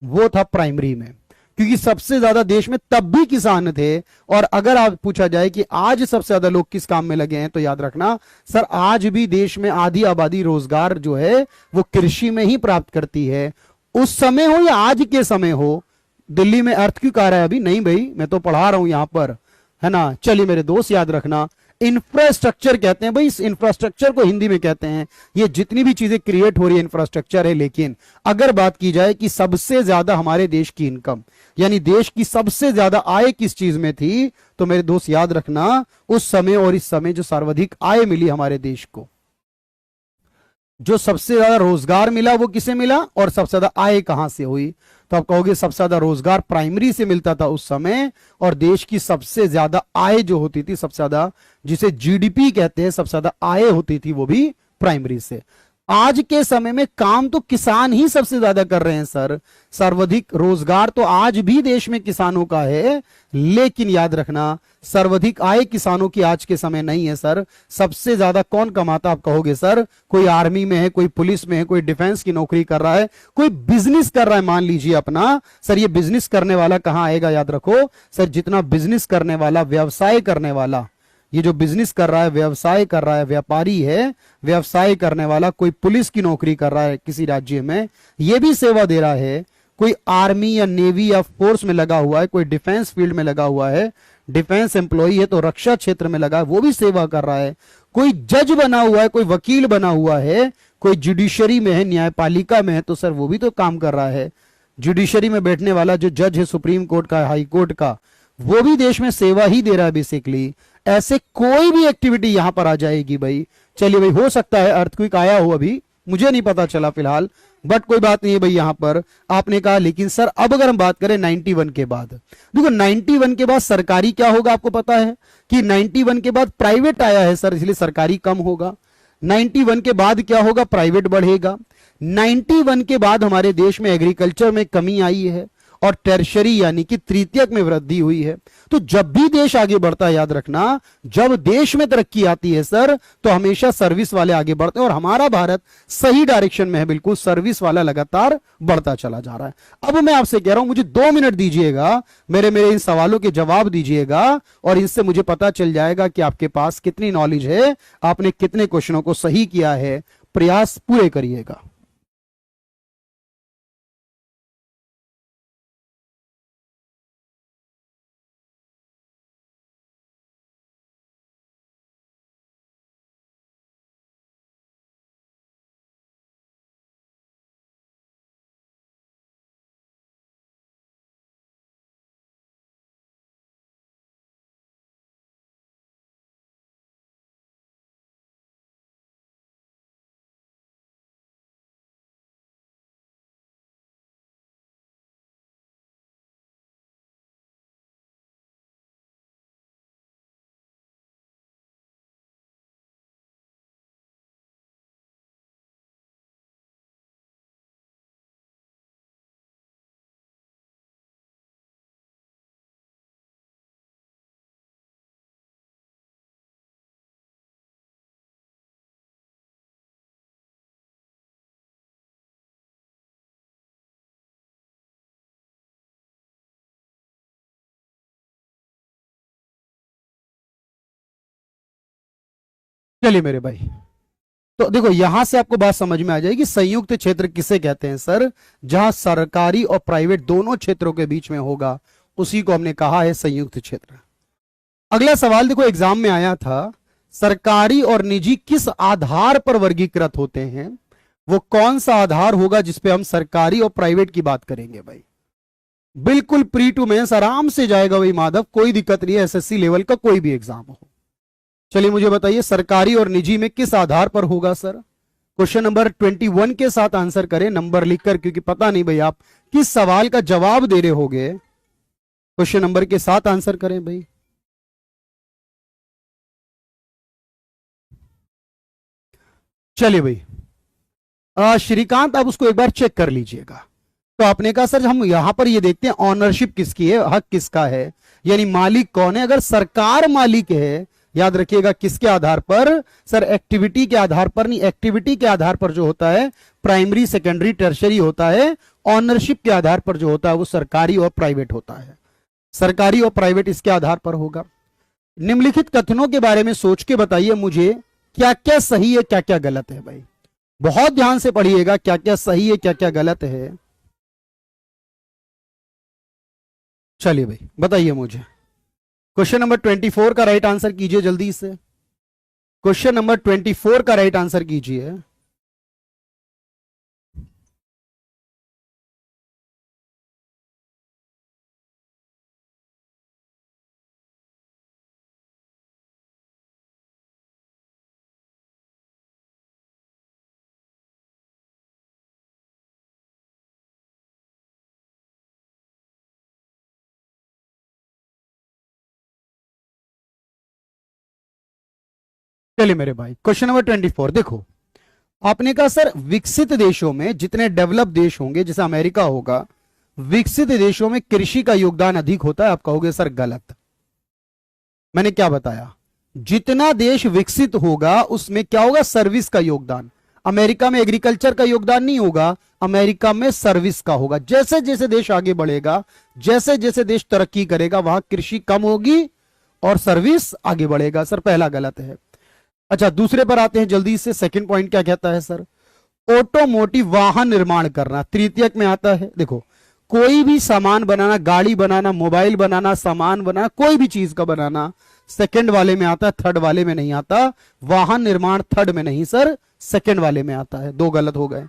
वो था प्राइमरी में। क्योंकि सबसे ज्यादा देश में तब भी किसान थे। और अगर आप पूछा जाए कि आज सबसे ज्यादा लोग किस काम में लगे हैं, तो याद रखना सर, आज भी देश में आधी आबादी रोजगार जो है वो कृषि में ही प्राप्त करती है। उस समय हो या आज के समय हो। दिल्ली में अर्थ क्यों आ रहा है अभी? नहीं भाई, मैं तो पढ़ा रहा हूं यहां पर, है ना। चलिए मेरे दोस्त, याद रखना इंफ्रास्ट्रक्चर कहते हैं भाई, इस इंफ्रास्ट्रक्चर को हिंदी में कहते हैं, ये जितनी भी चीजें क्रिएट हो रही है इंफ्रास्ट्रक्चर है। लेकिन अगर बात की जाए कि सबसे ज्यादा हमारे देश की इनकम, यानी देश की सबसे ज्यादा आय किस चीज में थी, तो मेरे दोस्त याद रखना उस समय और इस समय जो सर्वाधिक आय मिली हमारे देश को, जो सबसे ज्यादा रोजगार मिला वो किसे मिला और सबसे ज्यादा आय कहां से हुई, तो आप कहोगे सबसे ज्यादा रोजगार प्राइमरी से मिलता था उस समय। और देश की सबसे ज्यादा आय जो होती थी, सबसे ज्यादा जिसे जीडीपी कहते हैं, सबसे ज्यादा आय होती थी वो भी प्राइमरी से। आज के समय में काम तो किसान ही सबसे ज्यादा कर रहे हैं सर। सर्वाधिक रोजगार तो आज भी देश में किसानों का है, लेकिन याद रखना सर्वाधिक आय किसानों की आज के समय नहीं है सर। सबसे ज्यादा कौन कमाता, आप कहोगे सर कोई आर्मी में है, कोई पुलिस में है, कोई डिफेंस की नौकरी कर रहा है, कोई बिजनेस कर रहा है मान लीजिए अपना। सर ये बिजनेस करने वाला कहां आएगा? याद रखो सर, जितना बिजनेस करने वाला, व्यवसाय करने वाला, ये जो बिजनेस कर रहा है, व्यवसाय कर रहा है, व्यापारी है, व्यवसाय करने वाला, कोई पुलिस की नौकरी कर रहा है किसी राज्य में, ये भी सेवा दे रहा है, कोई आर्मी या नेवी या फोर्स में लगा हुआ है, कोई डिफेंस फील्ड में लगा हुआ है, डिफेंस एम्प्लॉई है तो रक्षा क्षेत्र में लगा है, वो भी सेवा कर रहा है, कोई जज बना हुआ है, कोई वकील बना हुआ है, कोई जुडिशरी में है, न्यायपालिका में है, तो सर वो भी तो काम कर रहा है। जुडिशरी में बैठने वाला जो जज है सुप्रीम कोर्ट का, हाई कोर्ट का, वो भी देश में सेवा ही दे रहा है बेसिकली। ऐसे कोई भी एक्टिविटी यहां पर आ जाएगी भाई। चलिए भाई, हो सकता है अर्थक्वेक आया हो, अभी मुझे नहीं पता चला फिलहाल, बट कोई बात नहीं है भाई। यहां पर आपने कहा, लेकिन सर अब अगर हम बात करें 91 के बाद, देखो 91 के बाद सरकारी क्या होगा आपको पता है कि 91 के बाद प्राइवेट आया है सर, इसलिए सरकारी कम होगा। 91 के बाद क्या होगा? प्राइवेट बढ़ेगा। 91 के बाद हमारे देश में एग्रीकल्चर में कमी आई है और टर्शरी यानी कि तृतीयक में वृद्धि हुई है। तो जब भी देश आगे बढ़ता है, याद रखना जब देश में तरक्की आती है सर, तो हमेशा सर्विस वाले आगे बढ़ते हैं, और हमारा भारत सही डायरेक्शन में है, बिल्कुल सर्विस वाला लगातार बढ़ता चला जा रहा है। अब मैं आपसे कह रहा हूं, मुझे 2 मिनट दीजिएगा, मेरे इन सवालों के जवाब दीजिएगा, और इनसे मुझे पता चल जाएगा कि आपके पास कितनी नॉलेज है, आपने कितने क्वेश्चनों को सही किया है। प्रयास पूरे करिएगा। चलिए मेरे भाई, तो देखो यहां से आपको बात समझ में आ जाएगी, संयुक्त क्षेत्र किसे कहते हैं सर? जहां सरकारी और प्राइवेट दोनों क्षेत्रों के बीच में होगा, उसी को हमने कहा है संयुक्त क्षेत्र। अगला सवाल देखो, एग्जाम में आया था, सरकारी और निजी किस आधार पर वर्गीकृत होते हैं? वो कौन सा आधार होगा जिसपे हम सरकारी और प्राइवेट की बात करेंगे भाई? बिल्कुल प्री टू मेंस आराम से जाएगा भाई माधव, कोई दिक्कत नहीं है, एसएससी लेवल का कोई भी एग्जाम हो। चलिए मुझे बताइए, सरकारी और निजी में किस आधार पर होगा सर? क्वेश्चन नंबर 21 के साथ आंसर करें, नंबर लिखकर, क्योंकि पता नहीं भाई आप किस सवाल का जवाब दे रहे होगे। क्वेश्चन नंबर के साथ आंसर करें भाई। चलिए भाई, श्रीकांत आप उसको एक बार चेक कर लीजिएगा। तो आपने कहा सर हम यहां पर ये देखते हैं ऑनरशिप किसकी है, हक किसका है, यानी मालिक कौन है। अगर सरकार मालिक है याद रखिएगा, किसके आधार पर सर? एक्टिविटी के आधार पर नहीं, एक्टिविटी के आधार पर जो होता है प्राइमरी सेकेंडरी टर्शरी होता है। ऑनरशिप के आधार पर जो होता है वो सरकारी और प्राइवेट होता है। सरकारी और प्राइवेट इसके आधार पर होगा। निम्नलिखित कथनों के बारे में सोच के बताइए मुझे, क्या क्या सही है क्या क्या गलत है भाई। बहुत ध्यान से पढ़िएगा, क्या क्या सही है क्या क्या गलत है। चलिए भाई बताइए मुझे। क्वेश्चन नंबर 24 का राइट आंसर कीजिए जल्दी से। क्वेश्चन नंबर 24 का राइट आंसर कीजिए। चलिए मेरे भाई, क्वेश्चन नंबर 24 देखो। आपने कहा सर विकसित देशों में, जितने डेवलप देश होंगे जैसे अमेरिका होगा, विकसित देशों में कृषि का योगदान अधिक होता है। आप कहोगे सर गलत। मैंने क्या बताया? जितना देश विकसित होगा उसमें क्या होगा? सर्विस का योगदान। अमेरिका में एग्रीकल्चर का योगदान नहीं होगा, अमेरिका में सर्विस का होगा। जैसे जैसे देश आगे बढ़ेगा, जैसे जैसे देश तरक्की करेगा, वहां कृषि कम होगी और सर्विस आगे बढ़ेगा। सर पहला गलत है। अच्छा दूसरे पर आते हैं जल्दी से। सेकंड पॉइंट क्या कहता है सर? ऑटोमोटिव वाहन निर्माण करना तृतीयक में आता है। देखो कोई भी सामान बनाना, गाड़ी बनाना, मोबाइल बनाना, सामान बनाना, कोई भी चीज का बनाना सेकंड वाले में आता है, थर्ड वाले में नहीं आता। वाहन निर्माण थर्ड में नहीं सर, सेकंड वाले में आता है। दो गलत हो गए।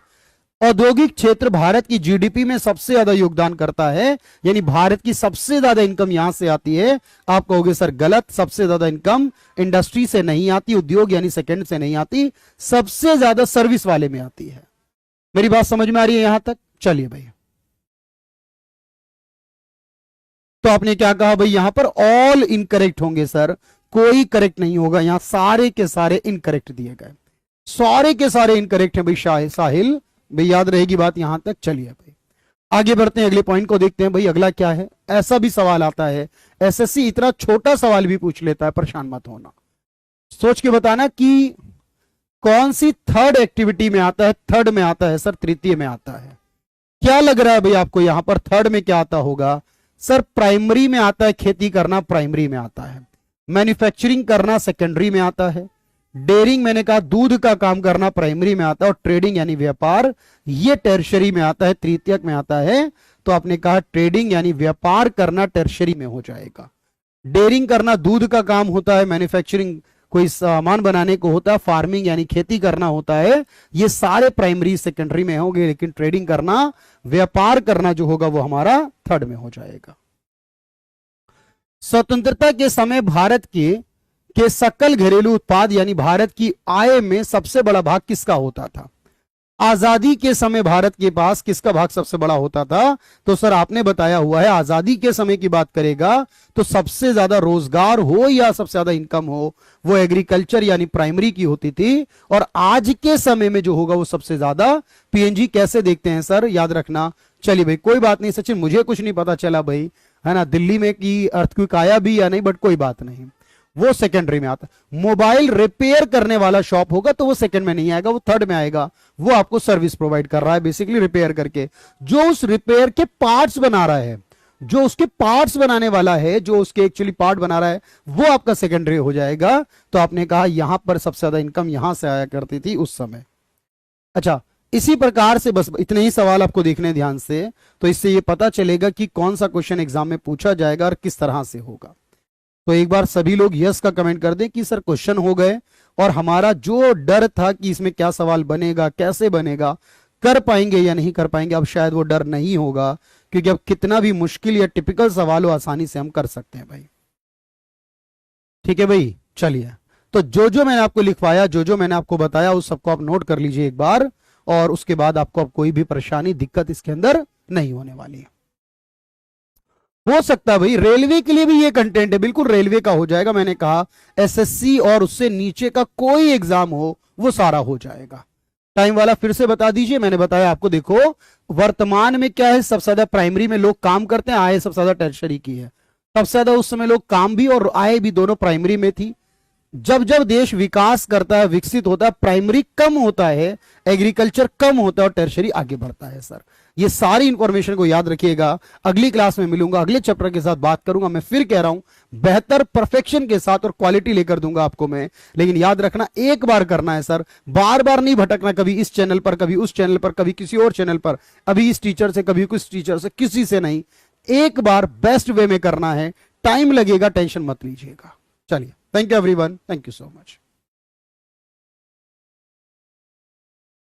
औद्योगिक क्षेत्र भारत की जीडीपी में सबसे ज्यादा योगदान करता है, यानी भारत की सबसे ज्यादा इनकम यहां से आती है। आप कहोगे सर गलत, सबसे ज्यादा इनकम इंडस्ट्री से नहीं आती, उद्योग यानी सेकंड से नहीं आती, सबसे ज्यादा सर्विस वाले में आती है। मेरी बात समझ में आ रही है यहां तक? चलिए भाई, तो आपने क्या कहा भाई? यहां पर ऑल इनकरेक्ट होंगे सर, कोई करेक्ट नहीं होगा। यहां सारे के सारे इनकरेक्ट दिए गए, सारे के सारे इनकरेक्ट हैं भाई। साहिल भाई याद रहेगी बात यहां तक। चलिए भाई आगे बढ़ते हैं, अगले पॉइंट को देखते हैं। भाई अगला क्या है? ऐसा भी सवाल आता है, एसएससी इतना छोटा सवाल भी पूछ लेता है, परेशान मत होना। सोच के बताना कि कौन सी थर्ड एक्टिविटी में आता है? थर्ड में आता है सर, तृतीय में आता है। क्या लग रहा है भाई आपको यहां पर थर्ड में क्या आता होगा? सर प्राइमरी में आता है, खेती करना प्राइमरी में आता है, मैन्युफैक्चरिंग करना सेकेंडरी में आता है, डेयरिंग मैंने कहा दूध का काम करना प्राइमरी में आता है, और ट्रेडिंग यानी व्यापार ये टर्शरी में आता है, तृतीयक में आता है। तो आपने कहा ट्रेडिंग यानी व्यापार करना टर्शरी में हो जाएगा। डेयरिंग करना दूध का काम होता है, मैन्युफैक्चरिंग कोई सामान बनाने को होता है, फार्मिंग यानी खेती करना होता है, ये सारे प्राइमरी सेकेंडरी में होंगे। लेकिन ट्रेडिंग करना, व्यापार करना जो होगा वो हमारा थर्ड में हो जाएगा। स्वतंत्रता के समय भारत के सकल घरेलू उत्पाद यानी भारत की आय में सबसे बड़ा भाग किसका होता था? आजादी के समय भारत के पास किसका भाग सबसे बड़ा होता था? तो सर आपने बताया हुआ है आजादी के समय की बात करेगा तो सबसे ज्यादा रोजगार हो या सबसे ज्यादा इनकम हो, वो एग्रीकल्चर यानी प्राइमरी की होती थी। और आज के समय में जो होगा वो सबसे ज्यादा पीएनजी। कैसे देखते हैं सर? याद रखना। चलिए भाई कोई बात नहीं सचिन, मुझे कुछ नहीं पता चला भाई, है ना, दिल्ली में की अर्थक्वेक आया भी या नहीं, बट कोई बात नहीं, वो सेकेंडरी में आता। मोबाइल रिपेयर करने वाला शॉप होगा तो वो सेकंड में नहीं आएगा, वो थर्ड में आएगा। वो आपको सर्विस प्रोवाइड कर रहा है बेसिकली रिपेयर करके। जो उस रिपेयर के पार्ट्स बना रहा है, जो उसके पार्ट्स बनाने वाला है, जो उसके एक्चुअली पार्ट बना रहा है, वो आपका सेकेंडरी हो जाएगा। तो आपने कहा यहां पर सबसे ज्यादा इनकम यहां से आया करती थी उस समय। अच्छा इसी प्रकार से बस इतने ही सवाल आपको देखने ध्यान से, तो इससे ये पता चलेगा कि कौन सा क्वेश्चन एग्जाम में पूछा जाएगा और किस तरह से होगा। तो एक बार सभी लोग यस का कमेंट कर दें कि सर क्वेश्चन हो गए, और हमारा जो डर था कि इसमें क्या सवाल बनेगा, कैसे बनेगा, कर पाएंगे या नहीं कर पाएंगे, अब शायद वो डर नहीं होगा, क्योंकि अब कितना भी मुश्किल या टिपिकल सवाल हो आसानी से हम कर सकते हैं भाई। ठीक है भाई चलिए, तो जो जो मैंने आपको लिखवाया, जो जो मैंने आपको बताया, उस सबको आप नोट कर लीजिए एक बार, और उसके बाद आपको अब कोई भी परेशानी दिक्कत इसके अंदर नहीं होने वाली है। हो सकता है भाई रेलवे के लिए भी ये कंटेंट है, बिल्कुल रेलवे का हो जाएगा। मैंने कहा एसएससी और उससे नीचे का कोई एग्जाम हो वो सारा हो जाएगा। टाइम वाला फिर से बता दीजिए। मैंने बताया आपको, देखो वर्तमान में क्या है, सबसे ज्यादा प्राइमरी में लोग काम करते हैं, आय सबसे ज्यादा टर्शरी की है। सबसे ज्यादा उस समय लोग काम भी और आय भी दोनों प्राइमरी में थी। जब जब देश विकास करता है, विकसित होता है, प्राइमरी कम होता है, एग्रीकल्चर कम होता है और टर्शियरी आगे बढ़ता है सर। ये सारी इंफॉर्मेशन को याद रखिएगा। अगली क्लास में मिलूंगा, अगले चैप्टर के साथ बात करूंगा। मैं फिर कह रहा हूं, बेहतर परफेक्शन के साथ और क्वालिटी लेकर दूंगा आपको मैं। लेकिन याद रखना, एक बार करना है सर, बार बार नहीं भटकना, कभी इस चैनल पर, कभी उस चैनल पर, कभी किसी और चैनल पर, अभी इस टीचर से, कभी कुछ टीचर से, किसी से नहीं। एक बार बेस्ट वे में करना है। टाइम लगेगा, टेंशन मत लीजिएगा। चलिए, thank you everyone, thank you so much.